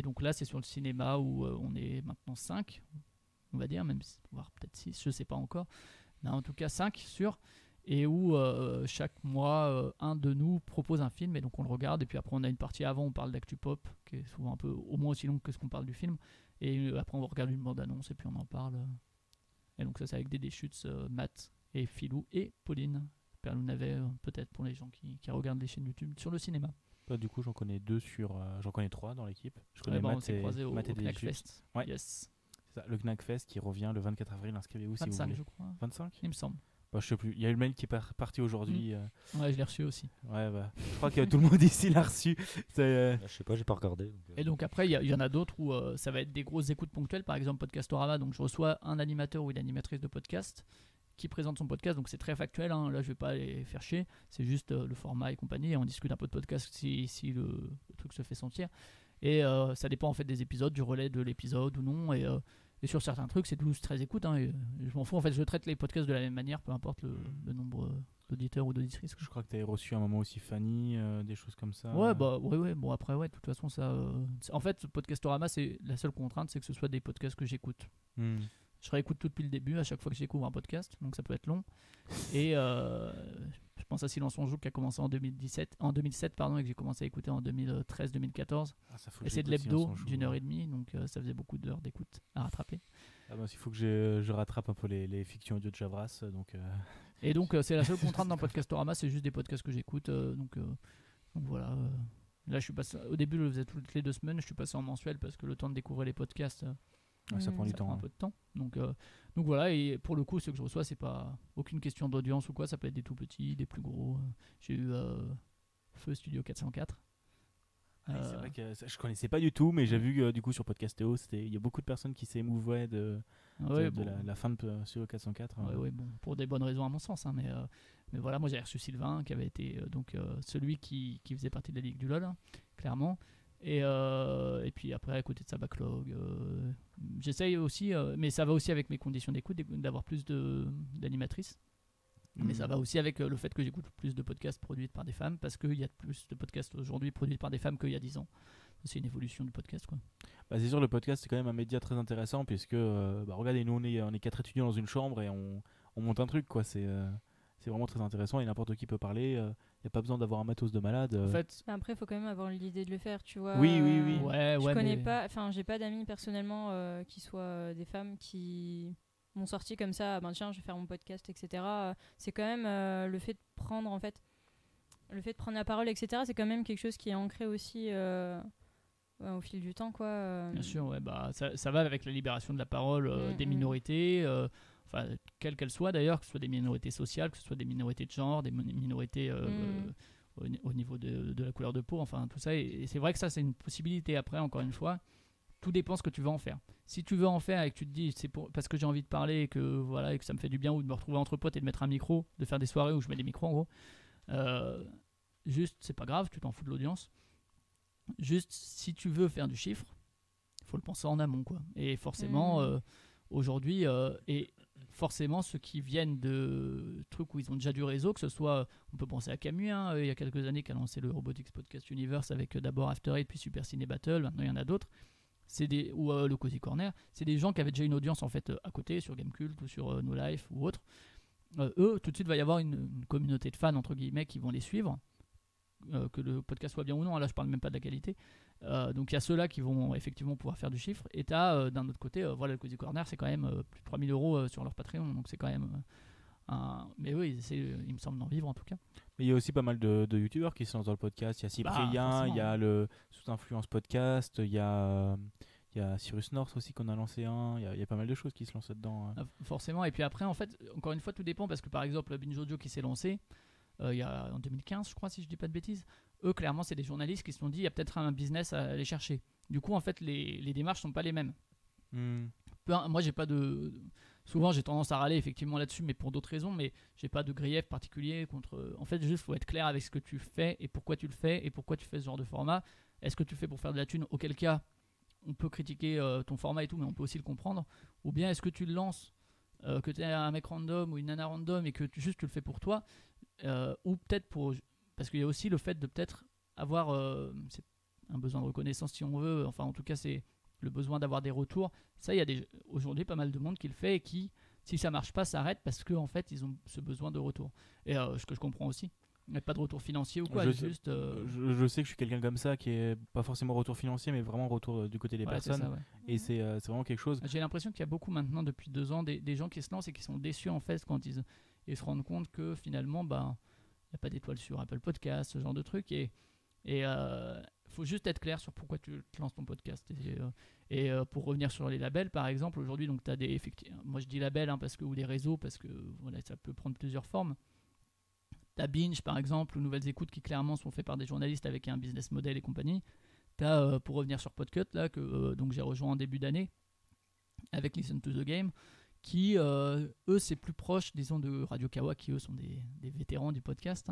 donc là, c'est sur le cinéma où on est maintenant 5. On va dire, même voire peut-être 6, je sais pas encore, mais en tout cas 5 sur, et où chaque mois un de nous propose un film et donc on le regarde, et puis après on a une partie avant, on parle d'actu pop qui est souvent un peu au moins aussi longue que ce qu'on parle du film, et après on regarde une bande annonce et puis on en parle, et donc ça c'est avec Dédé Schutz, Matt et Philou et Pauline Perlou Navet, peut-être pour les gens qui regardent les chaînes YouTube sur le cinéma. Du coup j'en connais 3 dans l'équipe. Je connais on Matt s'est croisés au Dédé Schutz. Ouais. Yes. Le Knackfest qui revient le 24 avril, inscrivez-vous 25, si vous voulez. je crois. 25 il me semble. Je sais plus, il y a eu le mail qui est parti aujourd'hui. Ouais, je l'ai reçu aussi. Ouais, je crois que tout le monde ici l'a reçu. Je sais pas, j'ai pas regardé. Et donc après, il y en a d'autres où ça va être des grosses écoutes ponctuelles, par exemple Podcastorama, donc je reçois un animateur ou une animatrice de podcast qui présente son podcast, donc c'est très factuel, hein. Là je vais pas les faire chier, c'est juste le format et compagnie, et on discute un peu de podcast si le truc se fait sentir. Et ça dépend en fait des épisodes, du relais de l'épisode ou non, et sur certains trucs, c'est 12-13 écoutes. Hein, et je m'en fous, en fait, je traite les podcasts de la même manière, peu importe le nombre d'auditeurs ou d'auditrices. Je crois que tu avais reçu à un moment aussi Fanny, des choses comme ça. Ouais, ouais. Bon, après, ouais, de toute façon, ça. En fait, Podcastorama, c'est la seule contrainte, c'est que ce soit des podcasts que j'écoute. Je réécoute tout depuis le début, à chaque fois que je découvre un podcast, donc ça peut être long. Et je pense à Silence on joue qui a commencé en 2007, et que j'ai commencé à écouter en 2013-2014. Et c'est de l'hebdo d'une heure et demie, donc ça faisait beaucoup d'heures d'écoute à rattraper. Il faut que je rattrape un peu les fictions audio de Javras. Et donc c'est la seule contrainte dans Podcastorama, c'est juste des podcasts que j'écoute. Donc voilà. Là, je suis passé, au début, je le faisais toutes les 2 semaines, je suis passé en mensuel parce que le temps de découvrir les podcasts. Ça prend du temps. Un peu de temps. Donc voilà, et pour le coup, ce que je reçois, c'est pas aucune question d'audience ou quoi, ça peut être des tout petits, des plus gros. J'ai eu Feu Studio 404. C'est vrai que je connaissais pas du tout, mais j'ai vu du coup sur Podcastéo, il y a beaucoup de personnes qui s'émouvaient de la fin de Studio 404. Ouais, bon, pour des bonnes raisons à mon sens, hein, mais voilà, moi j'ai reçu Sylvain qui avait été celui qui faisait partie de la Ligue du LoL, hein, clairement. Et puis après, à côté de sa backlog, j'essaye aussi, mais ça va aussi avec mes conditions d'écoute, d'avoir plus d'animatrices. Mais ça va aussi avec le fait que j'écoute plus de podcasts produits par des femmes, parce qu'il y a plus de podcasts aujourd'hui produits par des femmes qu'il y a 10 ans. C'est une évolution du podcast, quoi. Bah, c'est sûr, le podcast, c'est quand même un média très intéressant, puisque, regardez, nous, on est 4 étudiants dans une chambre et on monte un truc, quoi. C'est vraiment très intéressant et n'importe qui peut parler. Il n'y a pas besoin d'avoir un matos de malade. En fait, après, il faut quand même avoir l'idée de le faire, tu vois. Oui. Je connais pas, enfin, j'ai pas d'amis personnellement qui soient des femmes qui m'ont sorti comme ça, ben tiens, je vais faire mon podcast, etc. C'est quand même le fait de prendre, en fait, le fait de prendre la parole, etc. C'est quand même quelque chose qui est ancré aussi au fil du temps, quoi. Bien sûr, ouais, bah, ça va avec la libération de la parole des minorités, enfin, quelles qu'elles soient d'ailleurs, que ce soit des minorités sociales, que ce soit des minorités de genre, des minorités au niveau de la couleur de peau, enfin tout ça. Et c'est vrai que ça, c'est une possibilité. Après, encore une fois, tout dépend ce que tu veux en faire. Si tu veux en faire et que tu te dis c'est parce que j'ai envie de parler et que, voilà, et que ça me fait du bien, ou de me retrouver entre potes et de mettre un micro, de faire des soirées où je mets des micros en gros, juste, c'est pas grave, tu t'en fous de l'audience. Juste, si tu veux faire du chiffre, il faut le penser en amont, quoi. Et forcément, aujourd'hui, et forcément, ceux qui viennent de trucs où ils ont déjà du réseau, que ce soit, on peut penser à Camus, il y a quelques années, qui a lancé le Robotics Podcast Universe avec d'abord After Eight, puis Super Ciné Battle, maintenant il y en a d'autres, ou le Cozy Corner, c'est des gens qui avaient déjà une audience en fait à côté, sur Gamecult ou sur No Life ou autre. Eux, tout de suite, il va y avoir une communauté de fans, entre guillemets, qui vont les suivre. Que le podcast soit bien ou non, là je parle même pas de la qualité, donc il y a ceux-là qui vont effectivement pouvoir faire du chiffre, et tu as d'un autre côté, voilà, le Cozy Corner, c'est quand même plus de 3000 € sur leur Patreon, donc c'est quand même mais oui, ils essaient, il me semble, d'en vivre en tout cas. Mais il y a aussi pas mal de youtubeurs qui se lancent dans le podcast. Il y a Cyprien, il y a le Sous Influence Podcast, il y a Cyrus North aussi qu'on a lancé un, il y a pas mal de choses qui se lancent là-dedans. Forcément, et puis après, en fait, encore une fois, tout dépend, parce que par exemple, Binge Audio qui s'est lancé, il y a en 2015, je crois, si je dis pas de bêtises, eux, clairement, c'est des journalistes qui se sont dit il y a peut-être un business à aller chercher. Du coup, en fait, les démarches sont pas les mêmes. Moi, j'ai pas de. Souvent, j'ai tendance à râler effectivement là-dessus, mais pour d'autres raisons, mais j'ai pas de grief particulier contre. En fait, juste, faut être clair avec ce que tu fais et pourquoi tu le fais et pourquoi tu fais ce genre de format. Est-ce que tu le fais pour faire de la thune? Auquel cas, on peut critiquer ton format et tout, mais on peut aussi le comprendre. Ou bien, est-ce que tu le lances, que tu es un mec random ou une nana random et que tu le fais pour toi? Ou peut-être parce qu'il y a aussi le fait de peut-être avoir c'est un besoin de reconnaissance si on veut, enfin en tout cas c'est le besoin d'avoir des retours. Ça, il y a aujourd'hui pas mal de monde qui le fait et qui, si ça marche pas, s'arrête parce qu'en fait ils ont ce besoin de retour, et ce que je comprends aussi. Il n'y a pas de retour financier ou quoi, je sais que je suis quelqu'un comme ça qui est pas forcément retour financier mais vraiment retour du côté des personnes, ça, et c'est vraiment quelque chose. J'ai l'impression qu'il y a beaucoup maintenant depuis 2 ans des gens qui se lancent et qui sont déçus en fait quand ils se rendent compte que finalement il n'y a pas d'étoiles sur Apple Podcast, ce genre de truc, et faut juste être clair sur pourquoi tu te lances ton podcast. Et pour revenir sur les labels par exemple, aujourd'hui, donc tu as moi je dis labels parce que, ou des réseaux, parce que voilà, ça peut prendre plusieurs formes. T'as Binge par exemple, ou Nouvelles Écoutes, qui clairement sont faits par des journalistes avec un business model et compagnie. T'as, pour revenir sur Podcut, là, que donc j'ai rejoint en début d'année avec Listen to the Game, qui eux c'est plus proche, disons, de Radio Kawa, qui eux sont des vétérans du podcast,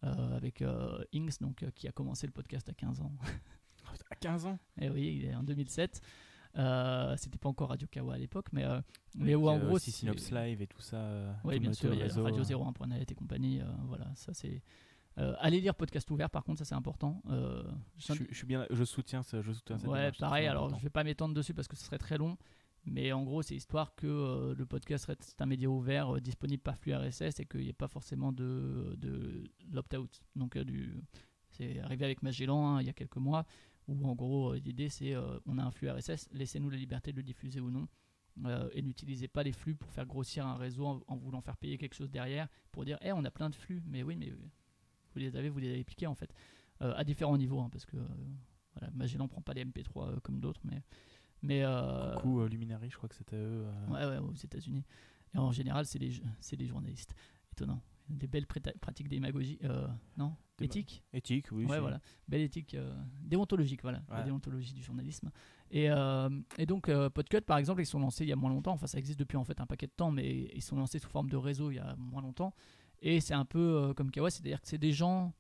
avec Inks, donc qui a commencé le podcast à 15 ans. À 15 ans? Et oui, il est en 2007. C'était pas encore Radio Kawa à l'époque, mais où en gros aussi Synops Live et tout ça. Oui, bien sûr, il y a Radio 01.net et compagnie, voilà, ça c'est allez lire Podcast Ouvert, par contre, ça c'est important. Je soutiens cette ouais, pareil, alors je vais pas m'étendre dessus parce que ce serait très long, mais en gros c'est histoire que le podcast reste un média ouvert, disponible par flux RSS, et qu'il n'y ait pas forcément de l'opt-out. Donc c'est arrivé avec Magellan il y a quelques mois, où en gros l'idée c'est on a un flux RSS, laissez-nous la liberté de le diffuser ou non, et n'utilisez pas les flux pour faire grossir un réseau en voulant faire payer quelque chose derrière pour dire on a plein de flux, mais oui, mais vous les avez piqués en fait, à différents niveaux, parce que voilà, Magellan prend pas les MP3 comme d'autres, mais coucou Luminary, je crois que c'était eux. Ouais, aux États-Unis, et en général c'est des journalistes. Étonnant. Des belles pratiques d'émagogie, non, éthique, oui, ouais, voilà, belle éthique déontologique, voilà, ouais. La déontologie du journalisme. Et donc Podcut par exemple, ils sont lancés il y a moins longtemps, enfin ça existe depuis en fait un paquet de temps, mais ils sont lancés sous forme de réseau il y a moins longtemps, et c'est un peu comme Kawa, c'est-à-dire que c'est des gens,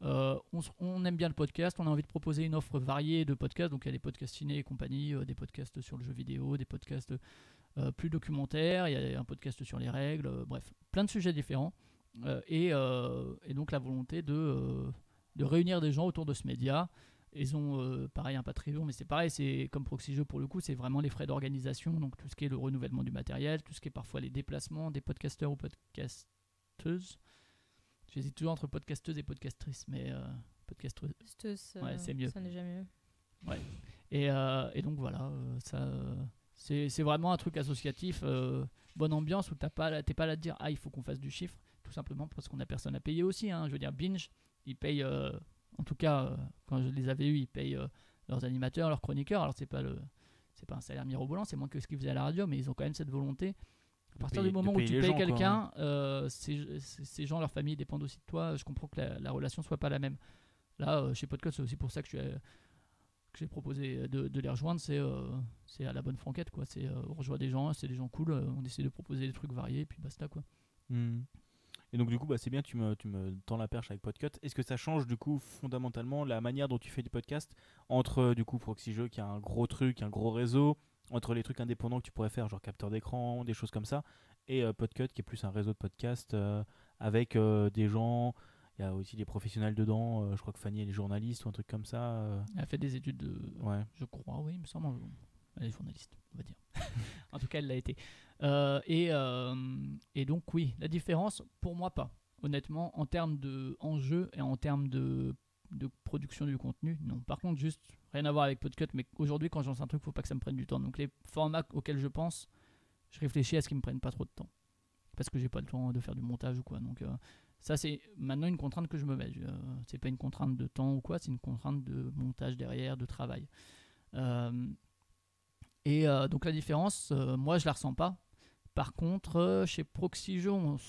on aime bien le podcast, on a envie de proposer une offre variée de podcasts, donc il y a des podcasts ciné et compagnie, des podcasts sur le jeu vidéo, des podcasts plus documentaires, il y a un podcast sur les règles, bref, plein de sujets différents. Et donc la volonté de réunir des gens autour de ce média. Ils ont pareil un Patreon, mais c'est pareil, c'est comme Proxy Jeux pour le coup, c'est vraiment les frais d'organisation, donc tout ce qui est le renouvellement du matériel, tout ce qui est parfois les déplacements des podcasteurs ou podcasteuses. J'hésite toujours entre podcasteuse et podcastrice, mais podcasteuse, ouais, c'est mieux. Ça n'est jamais mieux. Ouais. Et donc voilà, c'est vraiment un truc associatif, bonne ambiance où t'es pas là à te dire il faut qu'on fasse du chiffre, tout simplement parce qu'on a personne à payer aussi. Je veux dire, Binge, ils payent, en tout cas quand je les avais eus, ils payent leurs animateurs, leurs chroniqueurs. Alors c'est pas un salaire mirobolant, c'est moins que ce qu'ils faisaient à la radio, mais ils ont quand même cette volonté. À partir du moment où tu payes quelqu'un, ces gens, leur famille dépendent aussi de toi. Je comprends que la relation soit pas la même. Là, chez Podcast, c'est aussi pour ça que j'ai proposé de les rejoindre. C'est à la bonne franquette, quoi. On rejoint des gens, c'est des gens cool. On essaie de proposer des trucs variés, et puis basta, quoi. Et donc du coup, c'est bien, tu me tends la perche avec Podcut. Est-ce que ça change du coup fondamentalement la manière dont tu fais du podcast entre du coup Proxy Jeux qui a un gros truc, un gros réseau, entre les trucs indépendants que tu pourrais faire, genre capteur d'écran, des choses comme ça, et Podcut qui est plus un réseau de podcasts avec des gens, il y a aussi des professionnels dedans, je crois que Fanny elle est journaliste ou un truc comme ça. Elle a fait des études ouais. Je crois, oui, il me semble. Elle est journaliste, on va dire. En tout cas, elle l'a été. Et donc, oui, la différence, pour moi, pas. Honnêtement, en termes d'enjeux et en termes de production du contenu, non. Par contre, juste, rien à voir avec Podcut, mais aujourd'hui, quand je lance un truc, il ne faut pas que ça me prenne du temps. Donc, les formats auxquels je pense, je réfléchis à ce qu'ils ne me prennent pas trop de temps. Parce que j'ai pas le temps de faire du montage ou quoi. Donc, ça, c'est maintenant une contrainte que je me mets. C'est pas une contrainte de temps ou quoi, c'est une contrainte de montage derrière, de travail. Et donc la différence, moi je la ressens pas. Par contre, chez Proxy Jeux, on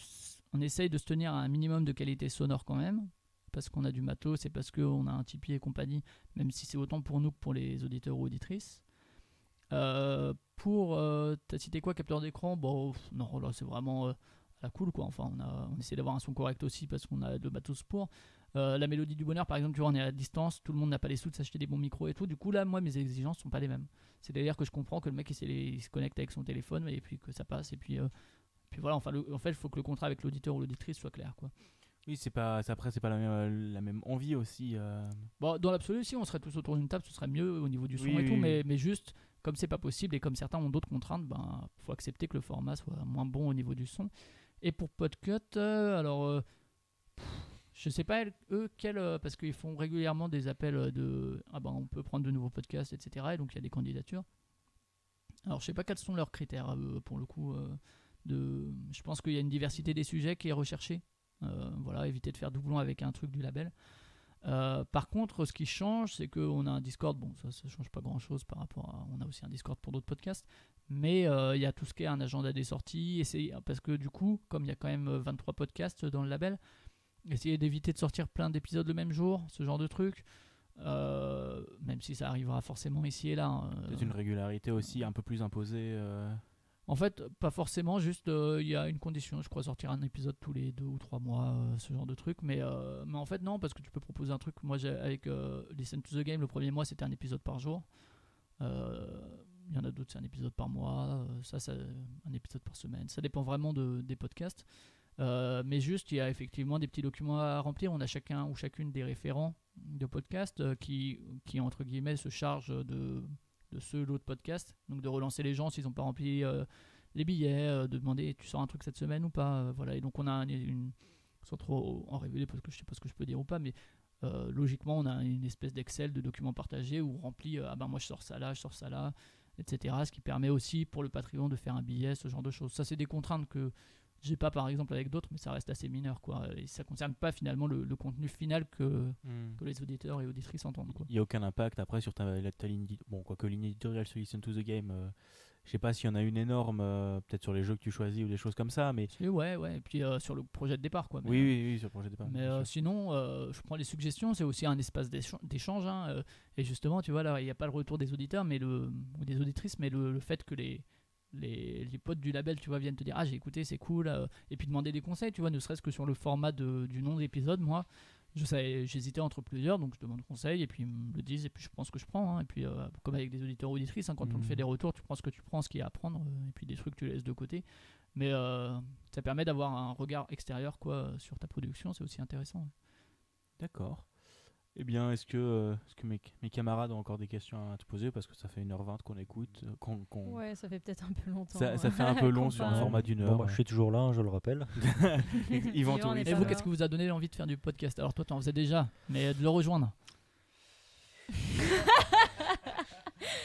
essaye de se tenir à un minimum de qualité sonore quand même, parce qu'on a du matos, c'est parce qu'on a un Tipeee et compagnie, même si c'est autant pour nous que pour les auditeurs ou auditrices. T'as cité quoi, capteur d'écran? Bon, non, là c'est vraiment à la cool, quoi. Enfin, on essaie d'avoir un son correct aussi parce qu'on a le matos pour. La mélodie du bonheur, par exemple, tu vois, on est à distance, tout le monde n'a pas les sous de s'acheter des bons micros et tout. Du coup, là, moi, mes exigences sont pas les mêmes. C'est-à-dire que je comprends que le mec il se connecte avec son téléphone et puis que ça passe. Et puis voilà, enfin, en fait, il faut que le contrat avec l'auditeur ou l'auditrice soit clair, quoi. Oui, après, c'est pas la même envie aussi. Bon, dans l'absolu, si on serait tous autour d'une table, ce serait mieux au niveau du son oui, et tout, oui. mais juste, comme c'est pas possible et comme certains ont d'autres contraintes, faut accepter que le format soit moins bon au niveau du son. Et pour Podcut, je sais pas eux parce qu'ils font régulièrement des appels on peut prendre de nouveaux podcasts, etc. Et donc il y a des candidatures. Alors je sais pas quels sont leurs critères pour le coup. Je pense qu'il y a une diversité des sujets qui est recherchée. Voilà, éviter de faire doublon avec un truc du label. Par contre, ce qui change, c'est qu'on a un Discord. Bon, ça change pas grand chose par rapport à. On a aussi un Discord pour d'autres podcasts. Mais il y a tout ce qui est un agenda des sorties. Parce que du coup, comme il y a quand même 23 podcasts dans le label, essayer d'éviter de sortir plein d'épisodes le même jour, ce genre de truc. Même si ça arrivera forcément ici et là. Peut-être une régularité aussi un peu plus imposée. En fait, pas forcément, juste il y a une condition, je crois, sortir un épisode tous les 2 ou 3 mois, ce genre de truc. Mais en fait, non, parce que tu peux proposer un truc. Moi, avec Listen to the Game, le premier mois, c'était un épisode par jour. Il y en a d'autres, c'est un épisode par mois. Ça, un épisode par semaine. Ça dépend vraiment des podcasts. Mais juste, il y a effectivement des petits documents à remplir. On a chacun ou chacune des référents de podcast qui, entre guillemets, se chargent de l'autre podcast, donc de relancer les gens s'ils n'ont pas rempli les billets, de demander tu sors un truc cette semaine ou pas, voilà. Et donc on a sans trop en révéler parce que je sais pas ce que je peux dire ou pas, mais logiquement on a une espèce d'Excel de documents partagés où on remplit moi je sors ça là, etc. Ce qui permet aussi pour le Patreon de faire un billet, ce genre de choses. Ça c'est des contraintes que j'ai pas par exemple avec d'autres, mais ça reste assez mineur, quoi. Et ça concerne pas finalement le contenu final que les auditeurs et auditrices entendent, quoi. Il n'y a aucun impact après sur ta ligne quoique ligne éditoriale sur Listen to the Game, je sais pas s'il y en a une énorme, peut-être sur les jeux que tu choisis ou des choses comme ça, mais ouais, et puis sur le projet de départ, quoi. Mais, oui, sur le projet de départ. Mais sinon, je prends les suggestions, c'est aussi un espace d'échange, et justement, tu vois, là, il n'y a pas le retour des auditeurs ou des auditrices, mais le fait que les potes du label, tu vois, viennent te dire j'ai écouté, c'est cool, et puis demander des conseils, tu vois, ne serait-ce que sur le format du nom d'épisode. Moi, j'hésitais entre plusieurs, donc je demande conseil et puis ils me le disent et puis je prends ce que je prends. Hein. Et puis comme avec des auditeurs ou auditrices, hein, quand on te fait des retours, tu prends ce que tu prends, ce qu'il y a à prendre, et puis des trucs tu laisses de côté. Mais ça permet d'avoir un regard extérieur sur ta production, c'est aussi intéressant. D'accord. Eh bien, est-ce que mes camarades ont encore des questions à te poser parce que ça fait 1h20 qu'on écoute Ouais, ça fait peut-être un peu longtemps. Ça fait un peu long sur un format d'1 heure. Bon, je suis toujours là, je le rappelle. Yvan Toury. Et vous, qu'est-ce qui vous a donné envie de faire du podcast? Alors toi, tu en faisais déjà, mais de le rejoindre.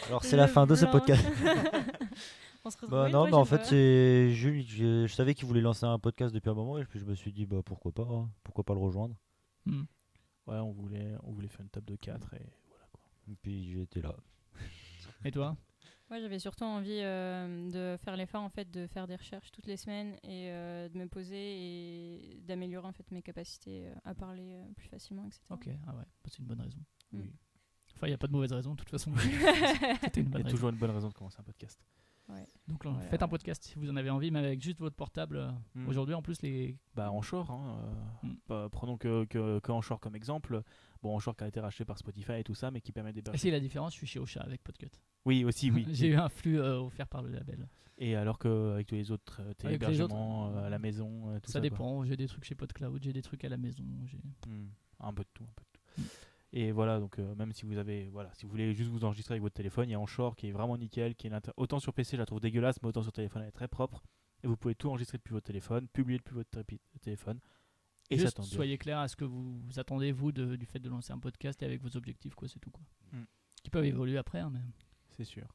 Alors c'est la fin de ce podcast. On se retrouve Non, mais en fait, c'est Jules. Je savais qu'il voulait lancer un podcast depuis un moment et puis je me suis dit pourquoi pas, hein. Pourquoi pas le rejoindre. Ouais, on voulait faire une table de 4 et voilà quoi. Et puis j'étais là. Et toi? Moi, j'avais surtout envie de faire l'effort en fait de faire des recherches toutes les semaines et de me poser et d'améliorer en fait mes capacités à parler plus facilement, etc. Ok, ah ouais, c'est une bonne raison. Oui. Enfin, il n'y a pas de mauvaise raison de toute façon. C'était une bonne Il y a raison. toujours une bonne raison de commencer un podcast. Ouais. Donc faites un podcast si vous en avez envie, mais avec juste votre portable. Aujourd'hui, en plus, Anchor, prenons que Anchor comme exemple. Bon, Anchor qui a été racheté par Spotify et tout ça, mais qui permet d'héberger. Si la différence, je suis chez Ocha avec Podcut. Oui, aussi, oui. J'ai eu un flux offert par le label. Et alors qu'avec tous les autres, tes hébergements à la maison, tout ça. Ça dépend. J'ai des trucs chez PodCloud, j'ai des trucs à la maison. Un peu de tout. Et voilà, donc même si vous voulez juste vous enregistrer avec votre téléphone, il y a Anchor qui est vraiment nickel, autant sur PC je la trouve dégueulasse, mais autant sur téléphone elle est très propre. Et vous pouvez tout enregistrer depuis votre téléphone, publier depuis votre téléphone. Et juste ça tombe bien. soyez clair à ce que vous attendez vous du fait de lancer un podcast et avec vos objectifs, c'est tout quoi. Qui peuvent évoluer après, mais c'est sûr.